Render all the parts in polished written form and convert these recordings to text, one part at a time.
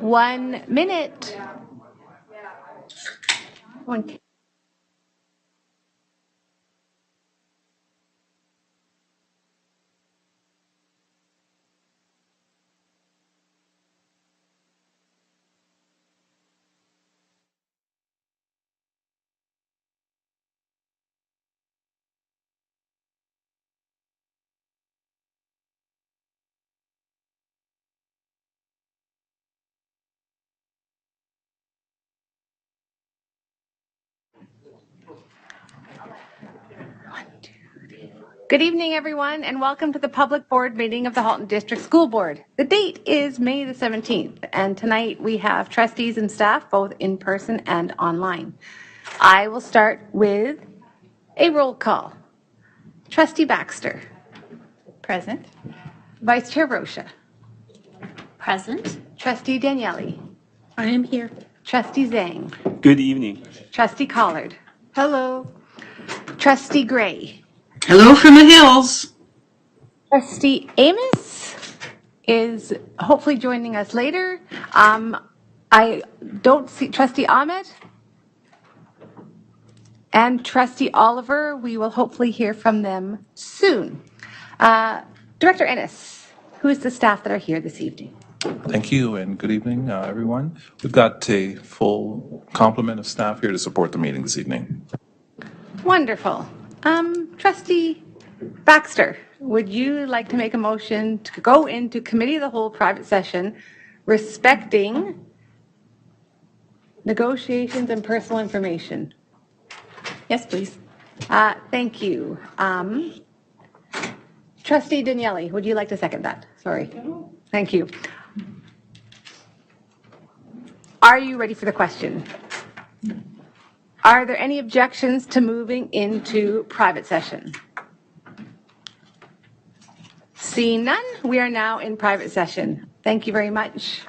1 minute. One. Good evening, everyone, and welcome to the public board meeting of the Halton District School Board. The date is May the 17th, and tonight we have trustees and staff both in person and online. I will start with a roll call. Trustee Baxter. Present. Vice Chair Rocha. Present. Trustee Daniele. I am here. Trustee Zhang. Good evening. Trustee Collard. Hello. Trustee Gray. Hello from the hills. Trustee Amos is hopefully joining us later. I don't see Trustee Ahmed and Trustee Oliver. We will hopefully hear from them soon. Director Ennis, who is the staff that are here this evening? Thank you and good evening, everyone. We've got a full complement of staff here to support the meeting this evening. Wonderful. Trustee Baxter, would you like to make a motion to go into committee of the whole private session respecting negotiations and personal information? Yes, please. Thank you. Trustee Daniele, would you like to second that? Sorry. Thank you. Are you ready for the question? Are there any objections to moving into private session? Seeing none, we are now in private session. Thank you very much.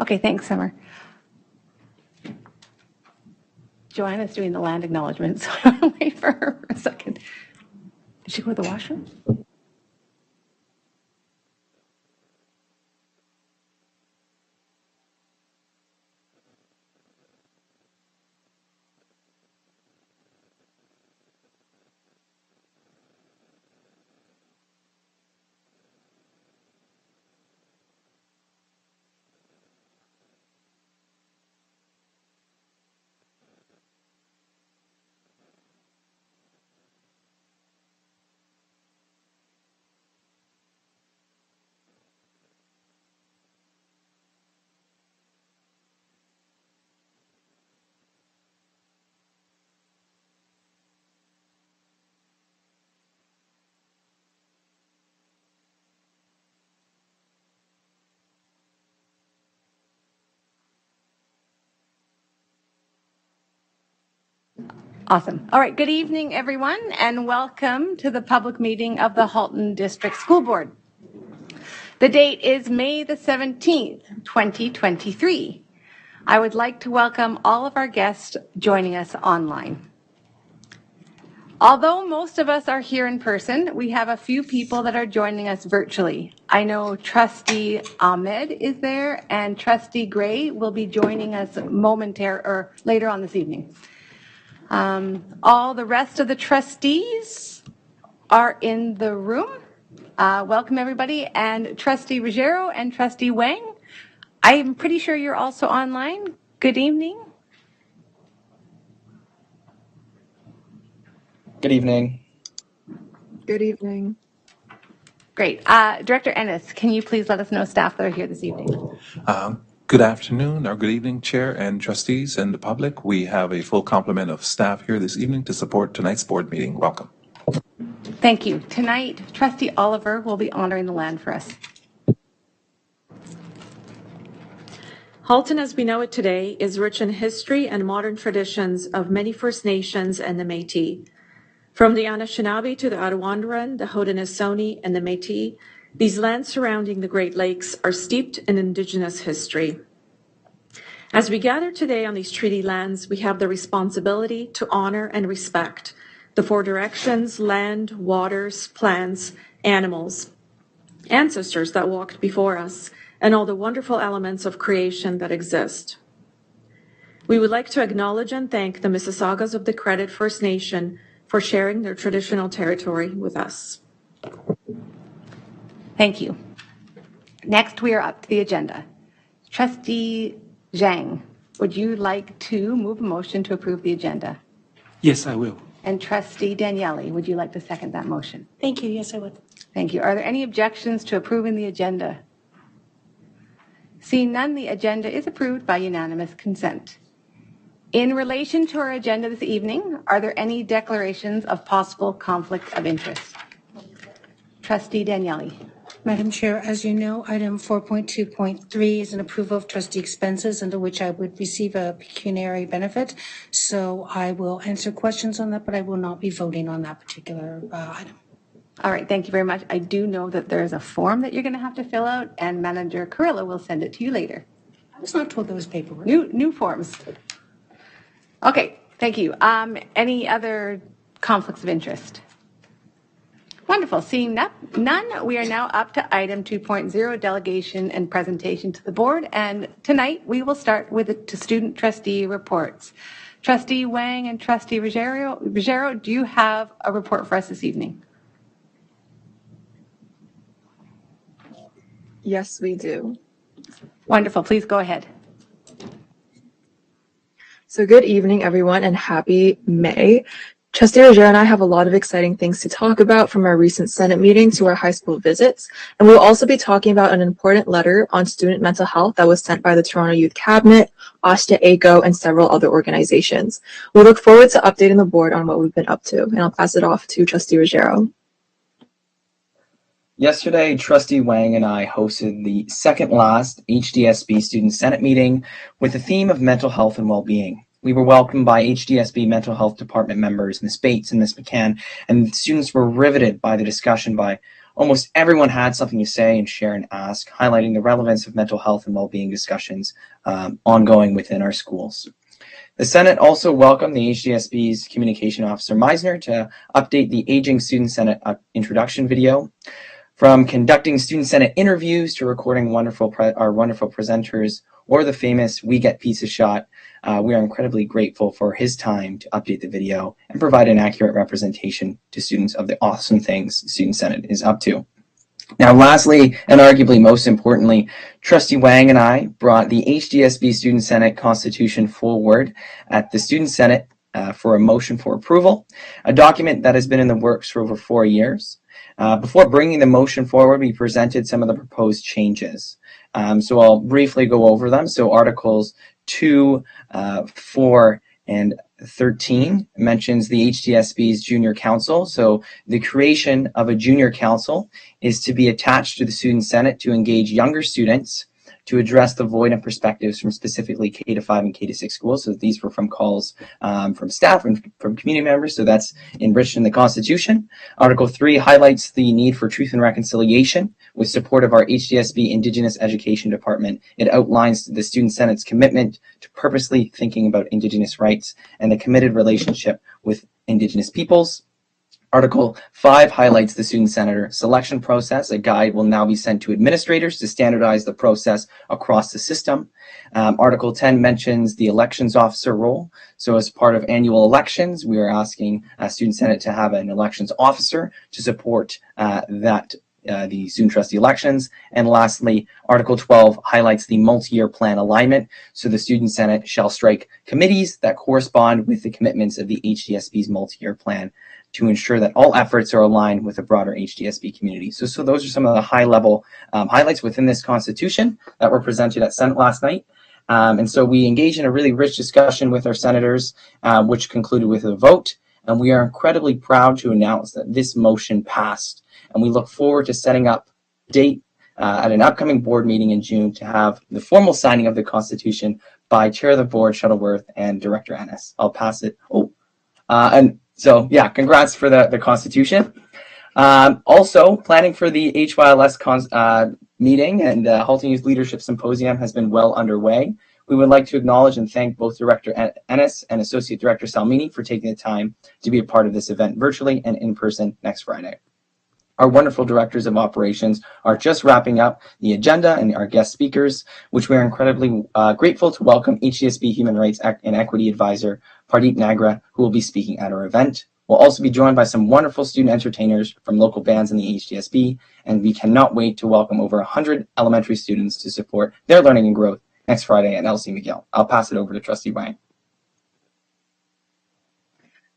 Okay, thanks, Summer. Joanna's doing the land acknowledgement, so I'll wait for her for a second. Did she go to the washroom? Awesome. All right, good evening, everyone, and welcome to the public meeting of the Halton District School Board. The date is May the 17th, 2023. I would like to welcome all of our guests joining us online. Although most of us are here in person, we have a few people that are joining us virtually. I know Trustee Ahmed is there, and Trustee Gray will be joining us later on this evening. All the rest of the trustees are in the room. Welcome, everybody. And Trustee Ruggiero and Trustee Wang, I'm pretty sure you're also online. Good evening. Good evening. Good evening. Great. Director Ennis, can you please let us know staff that are here this evening? Good afternoon or good evening, Chair and trustees and the public. We have a full complement of staff here this evening to support tonight's board meeting. Welcome. Thank you. Tonight, Trustee Oliver will be honoring the land for us. Halton, as we know it today, is rich in history and modern traditions of many First Nations and the Métis. From the Anishinaabe to the Arawandran, the Haudenosaunee, and the Métis, these lands surrounding the Great Lakes are steeped in Indigenous history. As we gather today on these treaty lands, we have the responsibility to honor and respect the four directions, land, waters, plants, animals, ancestors that walked before us, and all the wonderful elements of creation that exist. We would like to acknowledge and thank the Mississaugas of the Credit First Nation for sharing their traditional territory with us. Thank you. Next, we are up to the agenda. Trustee Zhang, would you like to move a motion to approve the agenda? Yes, I will. And Trustee Daniele, would you like to second that motion? Thank you. Yes, I would. Thank you. Are there any objections to approving the agenda? Seeing none, the agenda is approved by unanimous consent. In relation to our agenda this evening, are there any declarations of possible conflict of interest? Trustee Daniele. Madam Chair, as you know, item 4.2.3 is an approval of trustee expenses under which I would receive a pecuniary benefit. So I will answer questions on that, but I will not be voting on that particular item. All right, thank you very much. I do know that there's a form that you're going to have to fill out, and Manager Carrillo will send it to you later. I was not told there was paperwork. New forms. Okay, thank you. Any other conflicts of interest? Wonderful. Seeing none, we are now up to item 2.0, delegation and presentation to the board. And tonight we will start with the student trustee reports. Trustee Wang and Trustee Ruggiero, do you have a report for us this evening? Yes, we do. Wonderful. Please go ahead. So good evening, everyone, and happy May. Trustee Ruggiero and I have a lot of exciting things to talk about, from our recent Senate meeting to our high school visits. And we'll also be talking about an important letter on student mental health that was sent by the Toronto Youth Cabinet, OSTA ACO, and several other organizations. We look forward to updating the board on what we've been up to, and I'll pass it off to Trustee Ruggiero. Yesterday, Trustee Wang and I hosted the second last HDSB Student Senate meeting with the theme of mental health and well-being. We were welcomed by HDSB Mental Health Department members, Ms. Bates and Ms. McCann, and students were riveted by the discussion by Almost everyone had something to say and share and ask, highlighting the relevance of mental health and well-being discussions ongoing within our schools. The Senate also welcomed the HDSB's Communication Officer Meisner to update the Aging Student Senate introduction video. From conducting Student Senate interviews to recording our wonderful presenters or the famous We Get Pizza shot, we are incredibly grateful for his time to update the video and provide an accurate representation to students of the awesome things Student Senate is up to. Now, lastly, and arguably most importantly, Trustee Wang and I brought the HDSB Student Senate Constitution forward at the Student Senate for a motion for approval, a document that has been in the works for over 4 years. Before bringing the motion forward, we presented some of the proposed changes. So I'll briefly go over them. So Articles 2, 4, and 13 mentions the HDSB's Junior Council. So the creation of a Junior Council is to be attached to the Student Senate to engage younger students to address the void and perspectives from specifically K-5 and K-6 schools. So these were from calls from staff and from community members. So that's enriched in the Constitution. Article 3 highlights the need for truth and reconciliation with support of our HDSB Indigenous Education Department. It outlines the Student Senate's commitment to purposely thinking about Indigenous rights and the committed relationship with Indigenous peoples. Article 5 highlights the student senator selection process. A guide will now be sent to administrators to standardize the process across the system. Article 10 mentions the elections officer role. So as part of annual elections, we are asking Student Senate to have an elections officer to support the student trustee elections. And lastly, Article 12 highlights the multi-year plan alignment. So the Student Senate shall strike committees that correspond with the commitments of the HDSB's multi-year plan to ensure that all efforts are aligned with the broader HDSB community. So those are some of the high-level highlights within this Constitution that were presented at Senate last night. And so we engaged in a really rich discussion with our senators, which concluded with a vote. And we are incredibly proud to announce that this motion passed. And we look forward to setting up a date at an upcoming board meeting in June to have the formal signing of the Constitution by Chair of the Board, Shuttleworth, and Director Ennis. I'll pass it. So yeah, congrats for the Constitution. Also, planning for the HYLS meeting and Halton Youth Leadership Symposium has been well underway. We would like to acknowledge and thank both Director Ennis and Associate Director Salmini for taking the time to be a part of this event virtually and in person next Friday. Our wonderful directors of operations are just wrapping up the agenda and our guest speakers, which we are incredibly grateful to welcome HDSB Human Rights and Equity Advisor Pardeep Nagra, who will be speaking at our event. We'll also be joined by some wonderful student entertainers from local bands in the HDSB, and we cannot wait to welcome over 100 elementary students to support their learning and growth next Friday at LC McGill. I'll pass it over to Trustee Wang.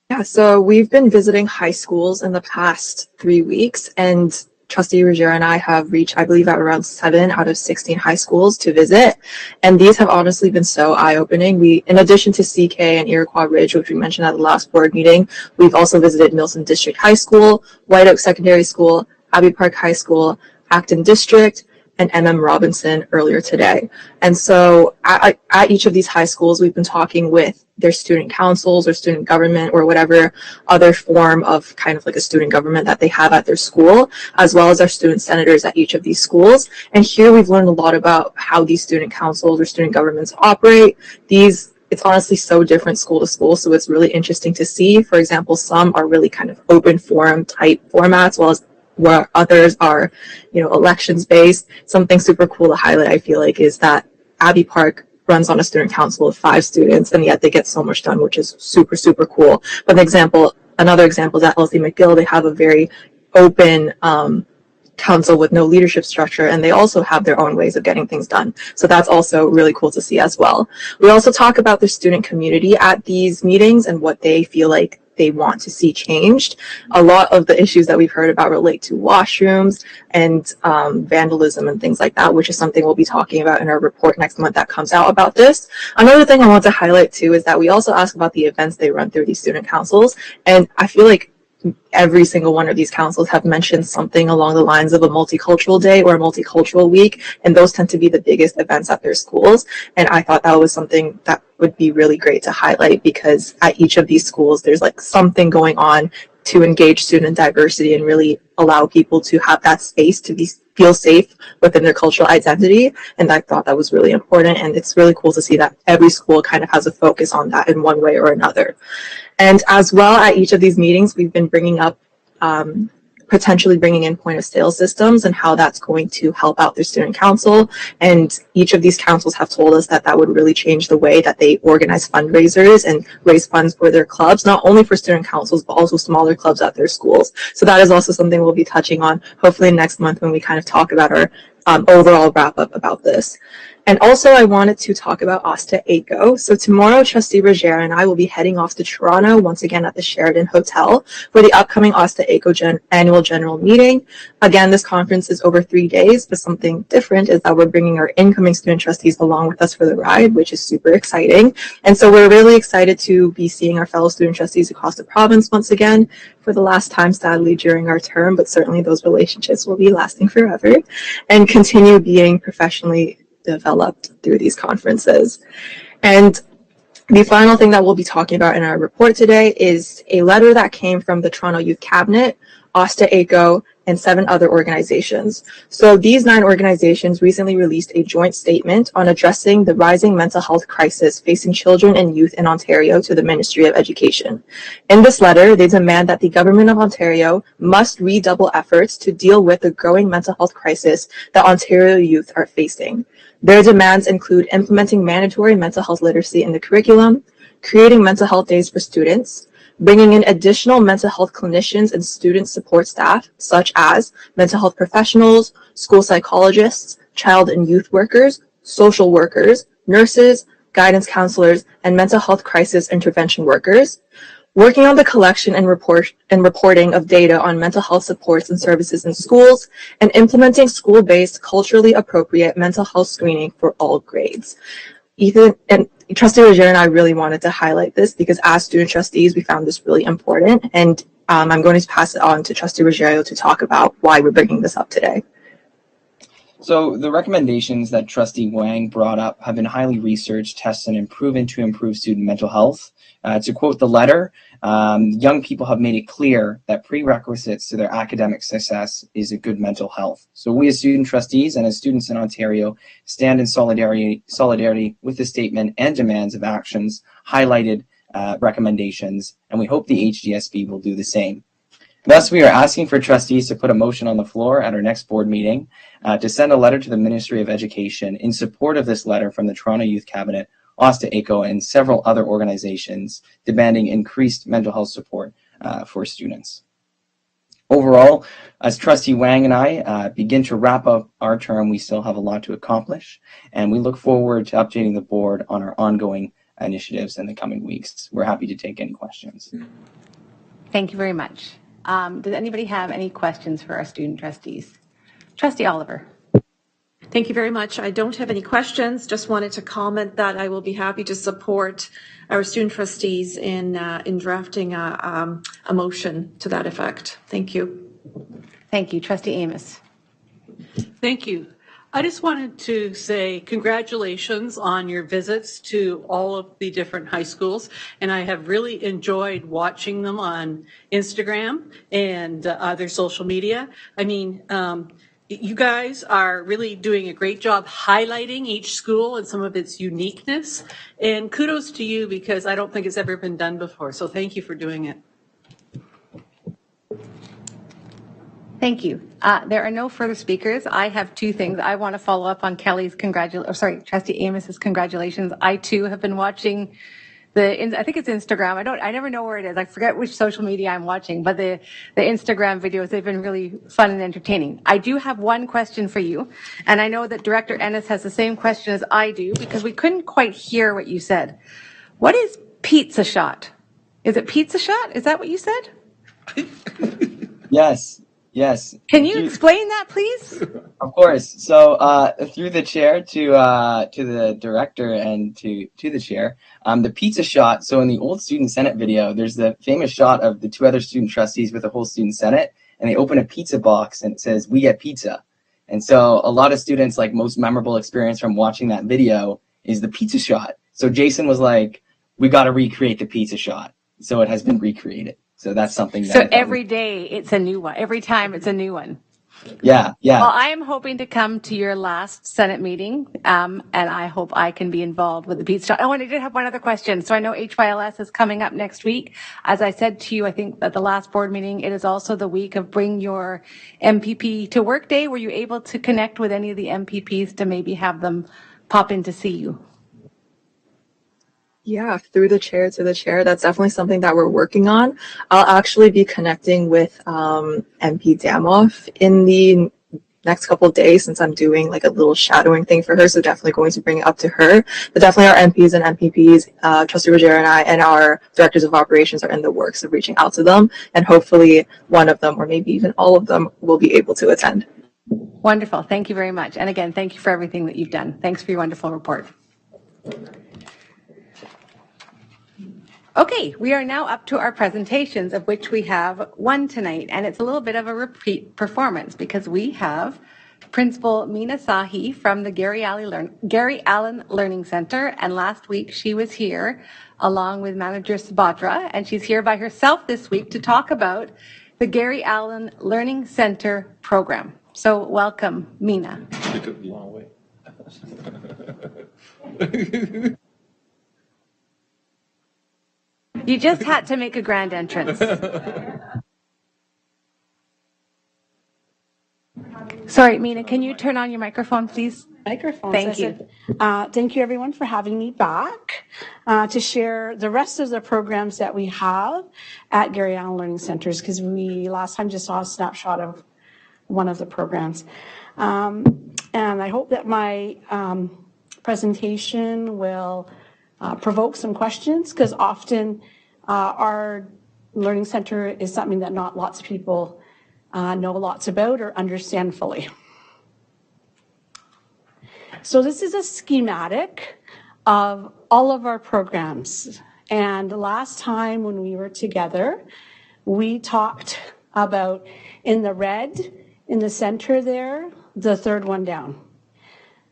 Yeah, so we've been visiting high schools in the past 3 weeks, and Trustee Ruggiero and I have reached, I believe, at around 7 out of 16 high schools to visit. And these have honestly been so eye-opening. We, in addition to CK and Iroquois Ridge, which we mentioned at the last board meeting, we've also visited Milson District High School, White Oak Secondary School, Abbey Park High School, Acton District, and MM Robinson earlier today. And so at each of these high schools, we've been talking with their student councils or student government or whatever other form of kind of like a student government that they have at their school, as well as our student senators at each of these schools. And here we've learned a lot about how these student councils or student governments operate. It's honestly so different school to school, so it's really interesting to see. For example, some are really kind of open forum type formats, while where others are, elections based. Something super cool to highlight, I feel like, is that Abbey Park runs on a student council of 5 students, and yet they get so much done, which is super, super cool. But another example is at LC McGill, they have a very open council with no leadership structure, and they also have their own ways of getting things done. So that's also really cool to see as well. We also talk about the student community at these meetings and what they feel like they want to see changed. A lot of the issues that we've heard about relate to washrooms and vandalism and things like that, which is something we'll be talking about in our report next month that comes out about this. Another thing I want to highlight too is that we also ask about the events they run through these student councils, and I feel like every single one of these councils have mentioned something along the lines of a multicultural day or a multicultural week, and those tend to be the biggest events at their schools. And I thought that was something that would be really great to highlight, because at each of these schools there's like something going on to engage student diversity and really allow people to have that space to feel safe within their cultural identity. And I thought that was really important. And it's really cool to see that every school kind of has a focus on that in one way or another. And as well, at each of these meetings, we've been bringing up potentially bringing in point of sale systems and how that's going to help out their student council. And each of these councils have told us that that would really change the way that they organize fundraisers and raise funds for their clubs, not only for student councils, but also smaller clubs at their schools. So that is also something we'll be touching on hopefully next month when we kind of talk about our overall wrap up about this. And also I wanted to talk about Asta ACO. So tomorrow, Trustee Rogera and I will be heading off to Toronto once again at the Sheraton Hotel for the upcoming Asta ACO annual general meeting. Again, this conference is over 3 days, but something different is that we're bringing our incoming student trustees along with us for the ride, which is super exciting. And so we're really excited to be seeing our fellow student trustees across the province once again for the last time, sadly, during our term, but certainly those relationships will be lasting forever and continue being professionally developed through these conferences. And the final thing that we'll be talking about in our report today is a letter that came from the Toronto Youth Cabinet, Asta ACO, and 7 other organizations. So these 9 organizations recently released a joint statement on addressing the rising mental health crisis facing children and youth in Ontario to the Ministry of Education. In this letter, they demand that the Government of Ontario must redouble efforts to deal with the growing mental health crisis that Ontario youth are facing. Their demands include implementing mandatory mental health literacy in the curriculum, creating mental health days for students, bringing in additional mental health clinicians and student support staff, such as mental health professionals, school psychologists, child and youth workers, social workers, nurses, guidance counselors, and mental health crisis intervention workers, working on the collection and reporting of data on mental health supports and services in schools, and implementing school-based, culturally appropriate mental health screening for all grades. Ethan and Trustee Rogera and I really wanted to highlight this because as student trustees, we found this really important. And I'm going to pass it on to Trustee Rogera to talk about why we're bringing this up today. So the recommendations that Trustee Wang brought up have been highly researched, tested, and proven to improve student mental health. To quote the letter, young people have made it clear that prerequisites to their academic success is a good mental health. So we as student trustees and as students in Ontario stand in solidarity with the statement and demands of actions highlighted recommendations, and we hope the HDSB will do the same. Thus, we are asking for trustees to put a motion on the floor at our next board meeting to send a letter to the Ministry of Education in support of this letter from the Toronto Youth Cabinet, Asta ACO, and several other organizations demanding increased mental health support for students. Overall, as Trustee Wang and I begin to wrap up our term, we still have a lot to accomplish, and we look forward to updating the board on our ongoing initiatives in the coming weeks. We're happy to take any questions. Thank you very much. Does anybody have any questions for our student trustees? Trustee Oliver. Thank you very much. I don't have any questions. Just wanted to comment that I will be happy to support our student trustees in drafting a motion to that effect. Thank you. Thank you. Trustee Amos. Thank you. I just wanted to say congratulations on your visits to all of the different high schools, and I have really enjoyed watching them on Instagram and other social media. I mean, you guys are really doing a great job highlighting each school and some of its uniqueness, and kudos to you because I don't think it's ever been done before, so thank you for doing it. Thank you. There are no further speakers. I have 2 things. I want to follow up on Kelly's Trustee Amos's congratulations. I too have been watching I think it's Instagram. I never know where it is. I forget which social media I'm watching, but the Instagram videos, they've been really fun and entertaining. I do have one question for you, and I know that Director Ennis has the same question as I do because we couldn't quite hear what you said. What is pizza shot? Is it pizza shot? Is that what you said? Yes. Can you explain that, please? Of course. So through the chair to the director and to the chair, the pizza shot. So in the old student senate video, there's the famous shot of the 2 other student trustees with the whole student senate, and they open a pizza box and it says, "We get pizza." And so a lot of students, like, most memorable experience from watching that video is the pizza shot. So Jason was like, "We got to recreate the pizza shot." So it has been recreated. So that's something that. So every day it's a new one. Every time it's a new one. Yeah. Well, I am hoping to come to your last Senate meeting, and I hope I can be involved with the Pete's Talk. Oh, and I did have one other question. So I know HYLS is coming up next week. As I said to you, I think at the last board meeting, it is also the week of Bring Your MPP to Work Day. Were you able to connect with any of the MPPs to maybe have them pop in to see you? Yeah, through the chair to the chair. That's definitely something that we're working on. I'll actually be connecting with MP Damoff in the next couple of days since I'm doing like a little shadowing thing for her. So definitely going to bring it up to her. But definitely our MPs and MPPs, Trustee Rogera and I, and our directors of operations are in the works of reaching out to them. And hopefully one of them, or maybe even all of them, will be able to attend. Wonderful. Thank you very much. And again, thank you for everything that you've done. Thanks for your wonderful report. Okay, we are now up to our presentations, of which we have one tonight, and it's a little bit of a repeat performance because we have Principal Meena Sahi from the Gary Allen Learning Center, and last week she was here along with Manager Sabatra, and she's here by herself this week to talk about the Gary Allen Learning Center program. So welcome, Meena. You took the long way. You just had to make a grand entrance. Sorry, Meena, can you turn on your microphone, please? Microphones. Thank you. Thank you, everyone, for having me back to share the rest of the programs that we have at Gary Allen Learning Centers, because we last time just saw a snapshot of one of the programs. And I hope that my presentation will provoke some questions, because often our learning center is something that not lots of people know lots about or understand fully. So this is a schematic of all of our programs. And the last time when we were together, we talked about, in the red, in the center there, the third one down.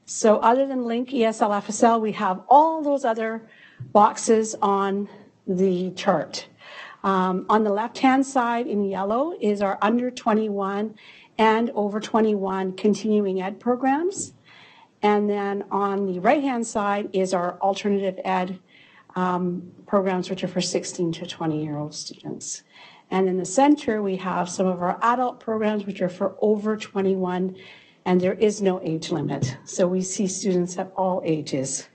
So other than LINC, ESL, FSL, we have all those other boxes on the chart. On the left-hand side in yellow is our under 21 and over 21 continuing ed programs. And then on the right-hand side is our alternative ed programs, which are for 16 to 20-year-old students. And in the center, we have some of our adult programs, which are for over 21, and there is no age limit. So we see students at all ages.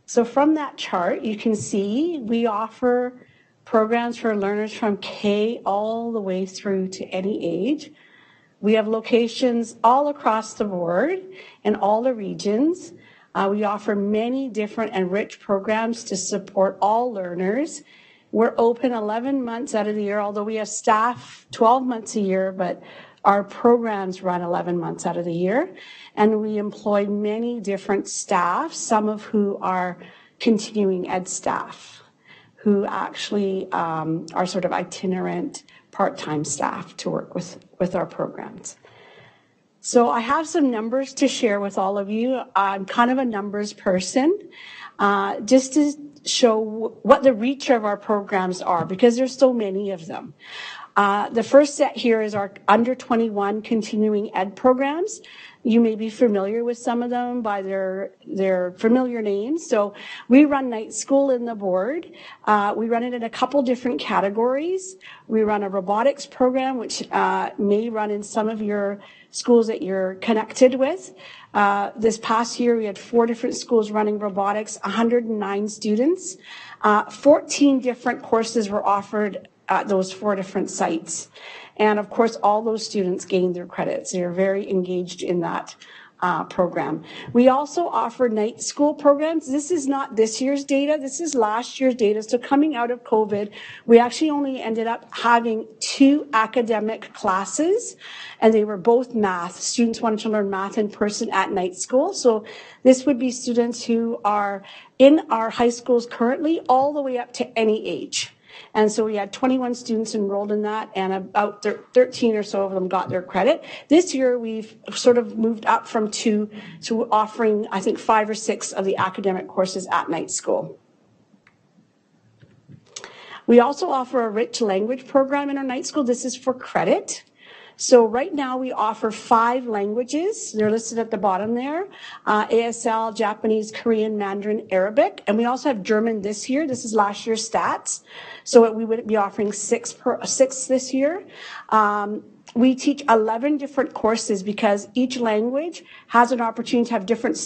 So from that chart, you can see we offer programs for learners from K all the way through to any age. We have locations all across the board in all the regions. We offer many different and rich programs to support all learners. We're open 11 months out of the year, although we have staff 12 months a year, but our programs run 11 months out of the year. And we employ many different staff, some of who are continuing ed staff, who actually are sort of itinerant part-time staff to work with our programs. So I have some numbers to share with all of you. I'm kind of a numbers person, just to show what the reach of our programs are, because there's so many of them. The first set here is our under 21 continuing ed programs. You may be familiar with some of them by their familiar names. So we run night school in the board. We run it in a couple different categories. We run a robotics program, which may run in some of your schools that you're connected with. This past year, we had 4 different schools running robotics, 109 students. 14 different courses were offered at those 4 different sites. And of course, all those students gained their credits. They are very engaged in that program. We also offer night school programs. This is not this year's data. This is last year's data. So coming out of COVID, we actually only ended up having 2 academic classes, and they were both math. Students wanted to learn math in person at night school. So this would be students who are in our high schools currently all the way up to any age. And so we had 21 students enrolled in that, and about 13 or so of them got their credit. This year, we've sort of moved up from 2 to offering, I think, 5 or 6 of the academic courses at night school. We also offer a rich language program in our night school. This is for credit. So right now we offer 5 languages. They're listed at the bottom there. ASL, Japanese, Korean, Mandarin, Arabic. And we also have German this year. This is last year's stats. So we would be offering 6 this year. We teach 11 different courses because each language has an opportunity to have different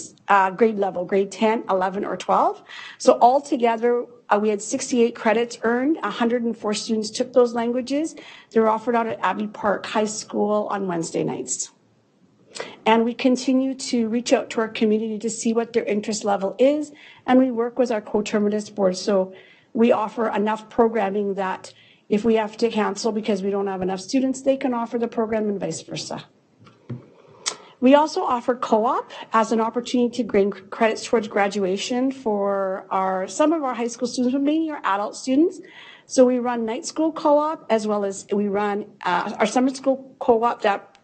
grade level, grade 10, 11, or 12. So altogether, we had 68 credits earned. 104 students took those languages. They were offered out at Abbey Park High School on Wednesday nights. And we continue to reach out to our community to see what their interest level is. And we work with our coterminous board. So we offer enough programming that if we have to cancel because we don't have enough students, they can offer the program and vice versa. We also offer co-op as an opportunity to gain credits towards graduation for some of our high school students, but mainly our adult students. So we run night school co-op as well as we run our summer school co-op that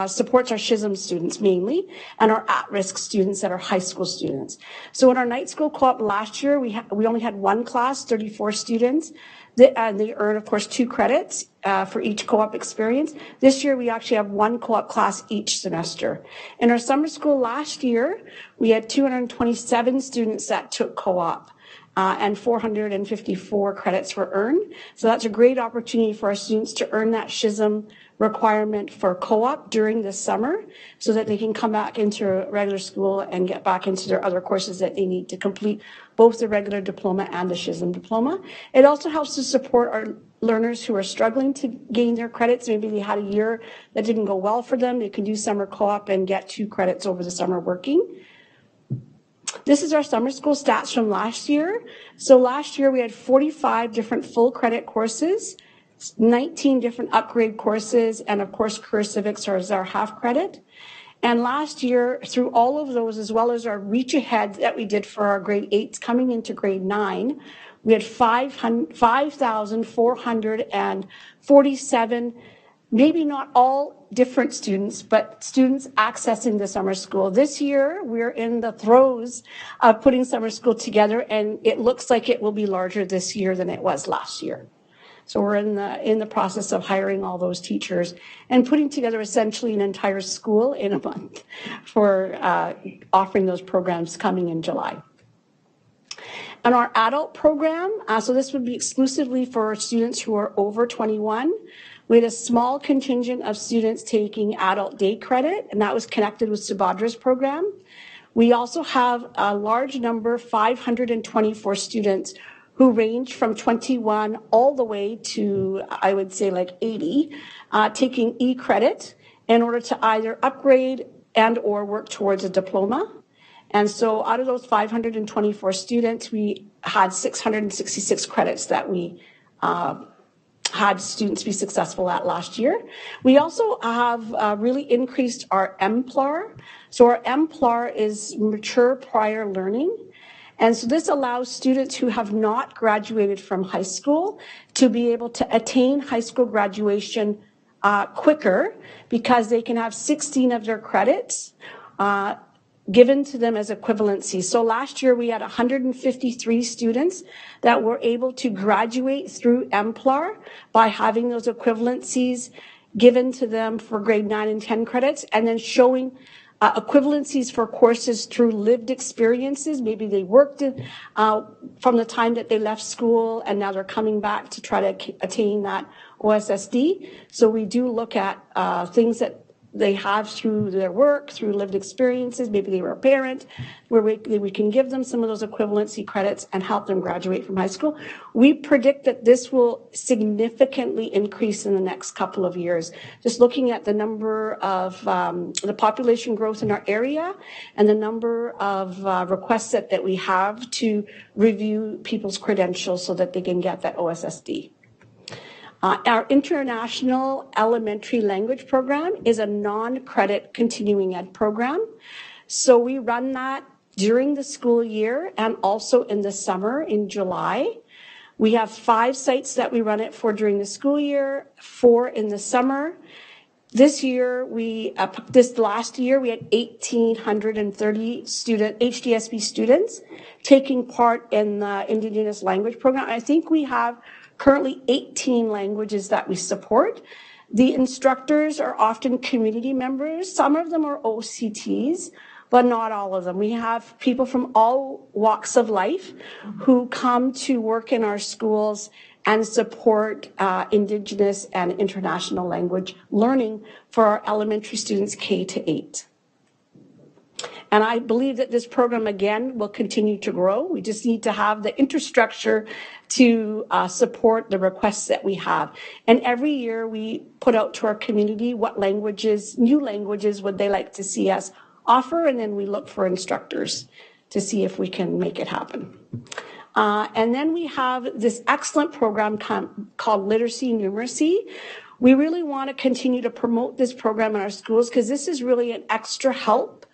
supports our SHISM students mainly and our at-risk students that are high school students. So in our night school co-op last year, we only had 1 class, 34 students. They earn, of course, 2 credits for each co-op experience. This year, we actually have 1 co-op class each semester. In our summer school last year, we had 227 students that took co-op. And 454 credits were earned. So that's a great opportunity for our students to earn that SHISM requirement for co-op during the summer so that they can come back into regular school and get back into their other courses that they need to complete both the regular diploma and the SHISM diploma. It also helps to support our learners who are struggling to gain their credits. Maybe they had a year that didn't go well for them. They can do summer co-op and get 2 credits over the summer working. This is our summer school stats from last year. So last year we had 45 different full credit courses, 19 different upgrade courses, and of course career civics is our half credit. And last year, through all of those, as well as our reach ahead that we did for our grade 8s coming into grade 9, we had 5,447, maybe not all different students, but students accessing the summer school. This year, we're in the throes of putting summer school together, and it looks like it will be larger this year than it was last year. So we're in the process of hiring all those teachers and putting together essentially an entire school in a month for offering those programs coming in July. And our adult program, so this would be exclusively for students who are over 21. We had a small contingent of students taking adult day credit, and that was connected with Subhadra's program. We also have a large number, 524 students who range from 21 all the way to, I would say, like 80, taking e-credit in order to either upgrade and or work towards a diploma. And so out of those 524 students, we had 666 credits that we had students be successful at last year. We also have really increased our MPLAR. So our MPLAR is mature prior learning. And so this allows students who have not graduated from high school to be able to attain high school graduation quicker because they can have 16 of their credits given to them as equivalency. So last year we had 153 students that were able to graduate through MPLAR by having those equivalencies given to them for grade 9 and 10 credits, and then showing equivalencies for courses through lived experiences. Maybe they worked from the time that they left school and now they're coming back to try to attain that OSSD. So we do look at things that they have through their work, through lived experiences. Maybe they were a parent, where we can give them some of those equivalency credits and help them graduate from high school. We predict that this will significantly increase in the next couple of years. Just looking at the number of the population growth in our area and the number of requests that we have to review people's credentials so that they can get that OSSD. Our International Elementary Language Program is a non-credit continuing ed program. So we run that during the school year and also in the summer in July. We have 5 sites that we run it for during the school year, 4 in the summer. This year, this last year, we had 1,830 HDSB students taking part in the Indigenous language program. I think we have currently 18 languages that we support. The instructors are often community members. Some of them are OCTs, but not all of them. We have people from all walks of life who come to work in our schools and support Indigenous and international language learning for our elementary students K to 8. And I believe that this program, again, will continue to grow. We just need to have the infrastructure to support the requests that we have. And every year we put out to our community what languages, new languages would they like to see us offer, and then we look for instructors to see if we can make it happen. And then we have this excellent program called Literacy Numeracy. We really want to continue to promote this program in our schools because this is really an extra help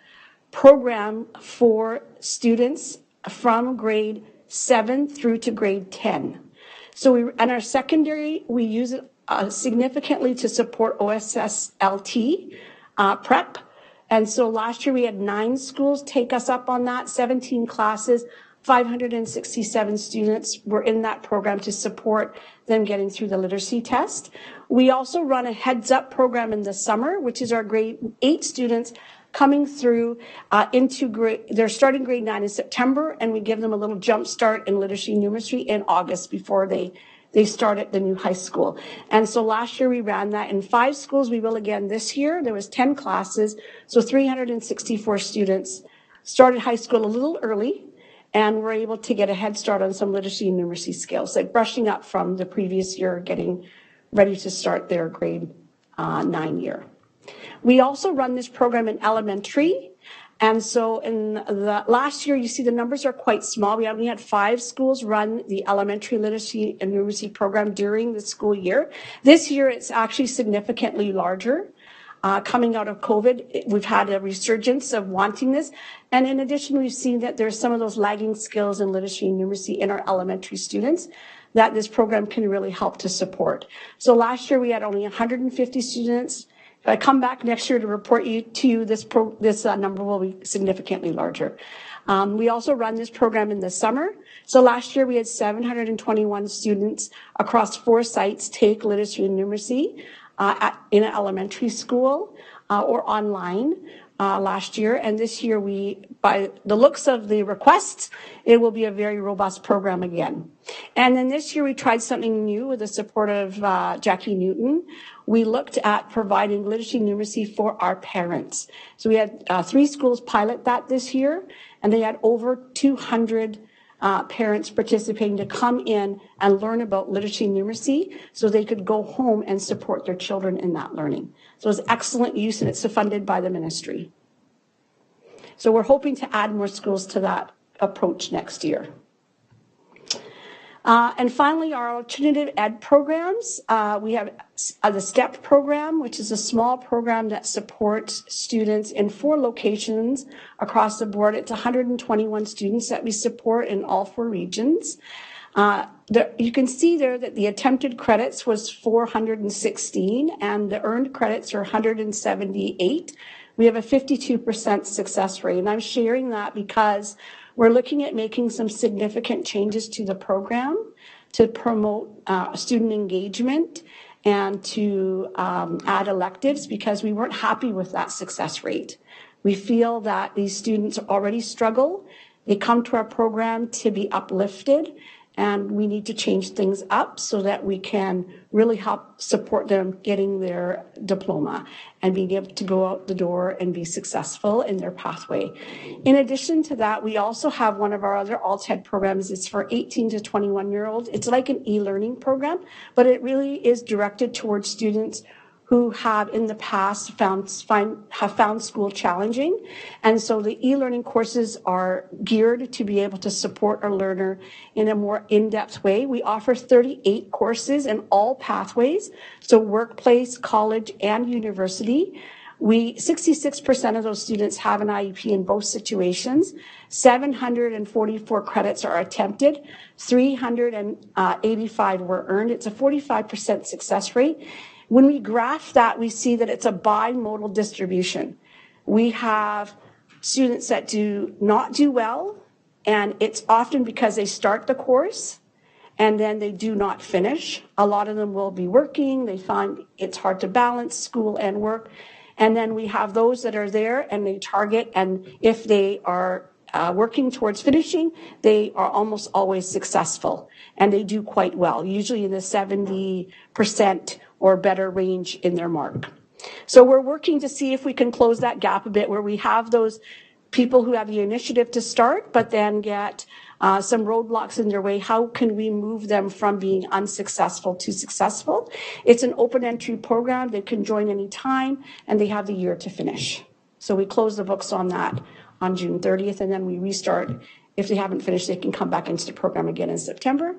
program for students from grade 7 through to grade 10. So in our secondary, we use it significantly to support OSSLT prep. And so last year we had 9 schools take us up on that, 17 classes, 567 students were in that program to support them getting through the literacy test. We also run a heads up program in the summer, which is our grade 8 students coming through they're starting grade 9 in September, and we give them a little jump start in literacy numeracy in August before they start at the new high school. And so last year we ran that in 5 schools. We will again this year. There was 10 classes, so 364 students started high school a little early, and were able to get a head start on some literacy and numeracy skills, like brushing up from the previous year, getting ready to start their grade 9 year. We also run this program in elementary. And so in the last year, you see the numbers are quite small. We only had 5 schools run the elementary literacy and numeracy program during the school year. This year, it's actually significantly larger. Coming out of COVID, we've had a resurgence of wanting this. And in addition, we've seen that there's some of those lagging skills in literacy and numeracy in our elementary students that this program can really help to support. So last year, we had only 150 students. If I come back next year to report to you, this number will be significantly larger. We also run this program in the summer. So last year we had 721 students across 4 sites take literacy and numeracy in an elementary school or online last year. And this year by the looks of the requests, it will be a very robust program again. And then this year we tried something new with the support of Jackie Newton. We looked at providing literacy and numeracy for our parents. So we had 3 schools pilot that this year, and they had over 200 parents participating to come in and learn about literacy and numeracy so they could go home and support their children in that learning. So it's excellent use, and it's funded by the ministry. So we're hoping to add more schools to that approach next year. And finally, our alternative ed programs. We have the STEP program, which is a small program that supports students in 4 locations across the board. It's 121 students that we support in all 4 regions. You can see there that the attempted credits was 416 and the earned credits are 178. We have a 52% success rate. And I'm sharing that because we're looking at making some significant changes to the program to promote student engagement and to add electives because we weren't happy with that success rate. We feel that these students already struggle. They come to our program to be uplifted, and we need to change things up so that we can really help support them getting their diploma and being able to go out the door and be successful in their pathway. In addition to that, we also have one of our other alt-ed programs. It's for 18 to 21-year-olds. It's like an e-learning program, but it really is directed towards students who have in the past found school challenging. And so the e-learning courses are geared to be able to support a learner in a more in-depth way. We offer 38 courses in all pathways, so workplace, college, and university. 66% of those students have an IEP in both situations. 744 credits are attempted. 385 were earned. It's a 45% success rate. When we graph that, we see that it's a bimodal distribution. We have students that do not do well, and it's often because they start the course and then they do not finish. A lot of them will be working. They find it's hard to balance school and work. And then we have those that are there and they target, and if they are working towards finishing, they are almost always successful, and they do quite well, usually in the 70% or better range in their mark. So we're working to see if we can close that gap a bit, where we have those people who have the initiative to start, but then get some roadblocks in their way. How can we move them from being unsuccessful to successful? It's an open entry program. They can join any time, and they have the year to finish. So we close the books on that on June 30th, and then we restart. If they haven't finished, they can come back into the program again in September.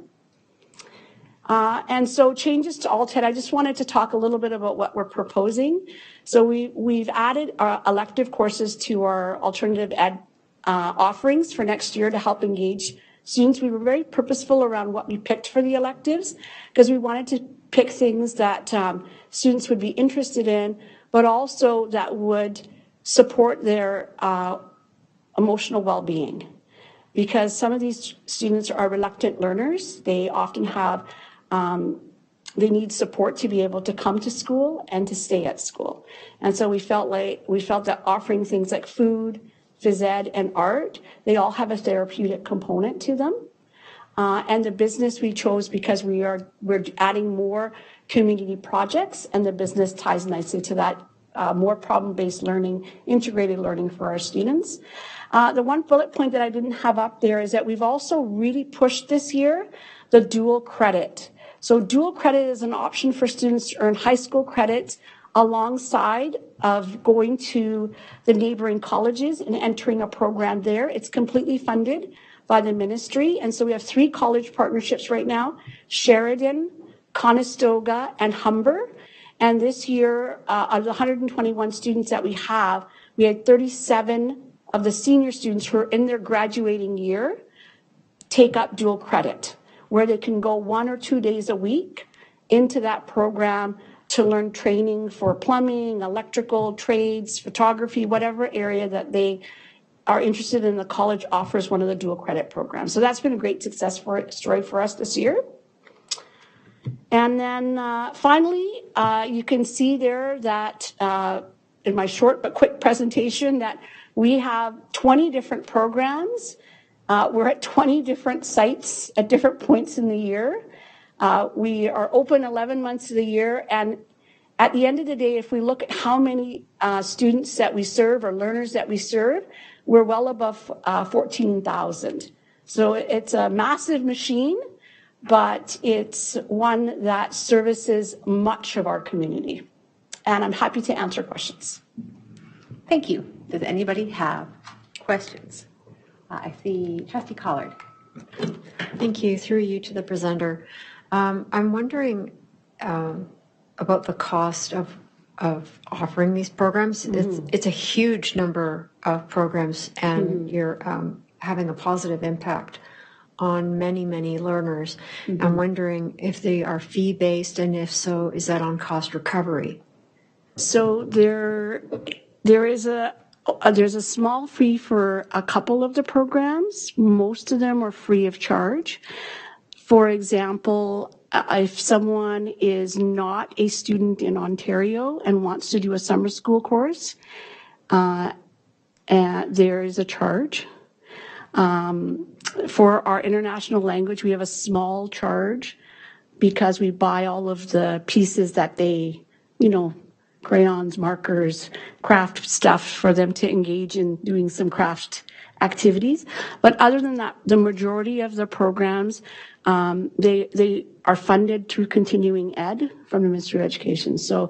And so changes to Alt-Ed, I just wanted to talk a little bit about what we're proposing. So we've added elective courses to our alternative ed offerings for next year to help engage students. We were very purposeful around what we picked for the electives, because we wanted to pick things that students would be interested in, but also that would support their emotional well-being. Because some of these students are reluctant learners. They often have they need support to be able to come to school and to stay at school. And so we felt that offering things like food, phys ed, and art, they all have a therapeutic component to them. And the business we chose because we're adding more community projects, and the business ties nicely to that, more problem-based learning, integrated learning for our students. The one bullet point that I didn't have up there is that we've also really pushed this year the dual credit. So dual credit is an option for students to earn high school credits alongside of going to the neighboring colleges and entering a program there. It's completely funded by the ministry. And so we have 3 college partnerships right now: Sheridan, Conestoga, and Humber. And this year, of the 121 students that we had 37 of the senior students who are in their graduating year take up dual credit, where they can go 1 or 2 days a week into that program to learn training for plumbing, electrical, trades, photography, whatever area that they are interested in. The college offers one of the dual credit programs. So that's been a great success story for us this year. And then finally, you can see there that in my short but quick presentation that we have 20 different programs. We're at 20 different sites at different points in the year. We are open 11 months of the year. And at the end of the day, if we look at how many students that we serve or learners that we serve, we're well above 14,000. So it's a massive machine, but it's one that services much of our community. And I'm happy to answer questions. Thank you. Does anybody have questions? I see Trustee Collard. Thank you. Through you to the presenter. I'm wondering about the cost of offering these programs. It's a huge number of programs, and you're having a positive impact on many, many learners. I'm wondering if they are fee-based, and if so, is that on cost recovery? So there's a small fee for a couple of the programs. Most of them are free of charge. For example, if someone is not a student in Ontario and wants to do a summer school course, there is a charge. For our international language, we have a small charge because we buy all of the pieces that they, crayons, markers, craft stuff for them to engage in doing some craft activities. But other than that, the majority of the programs, they are funded through continuing ed from the Ministry of Education. So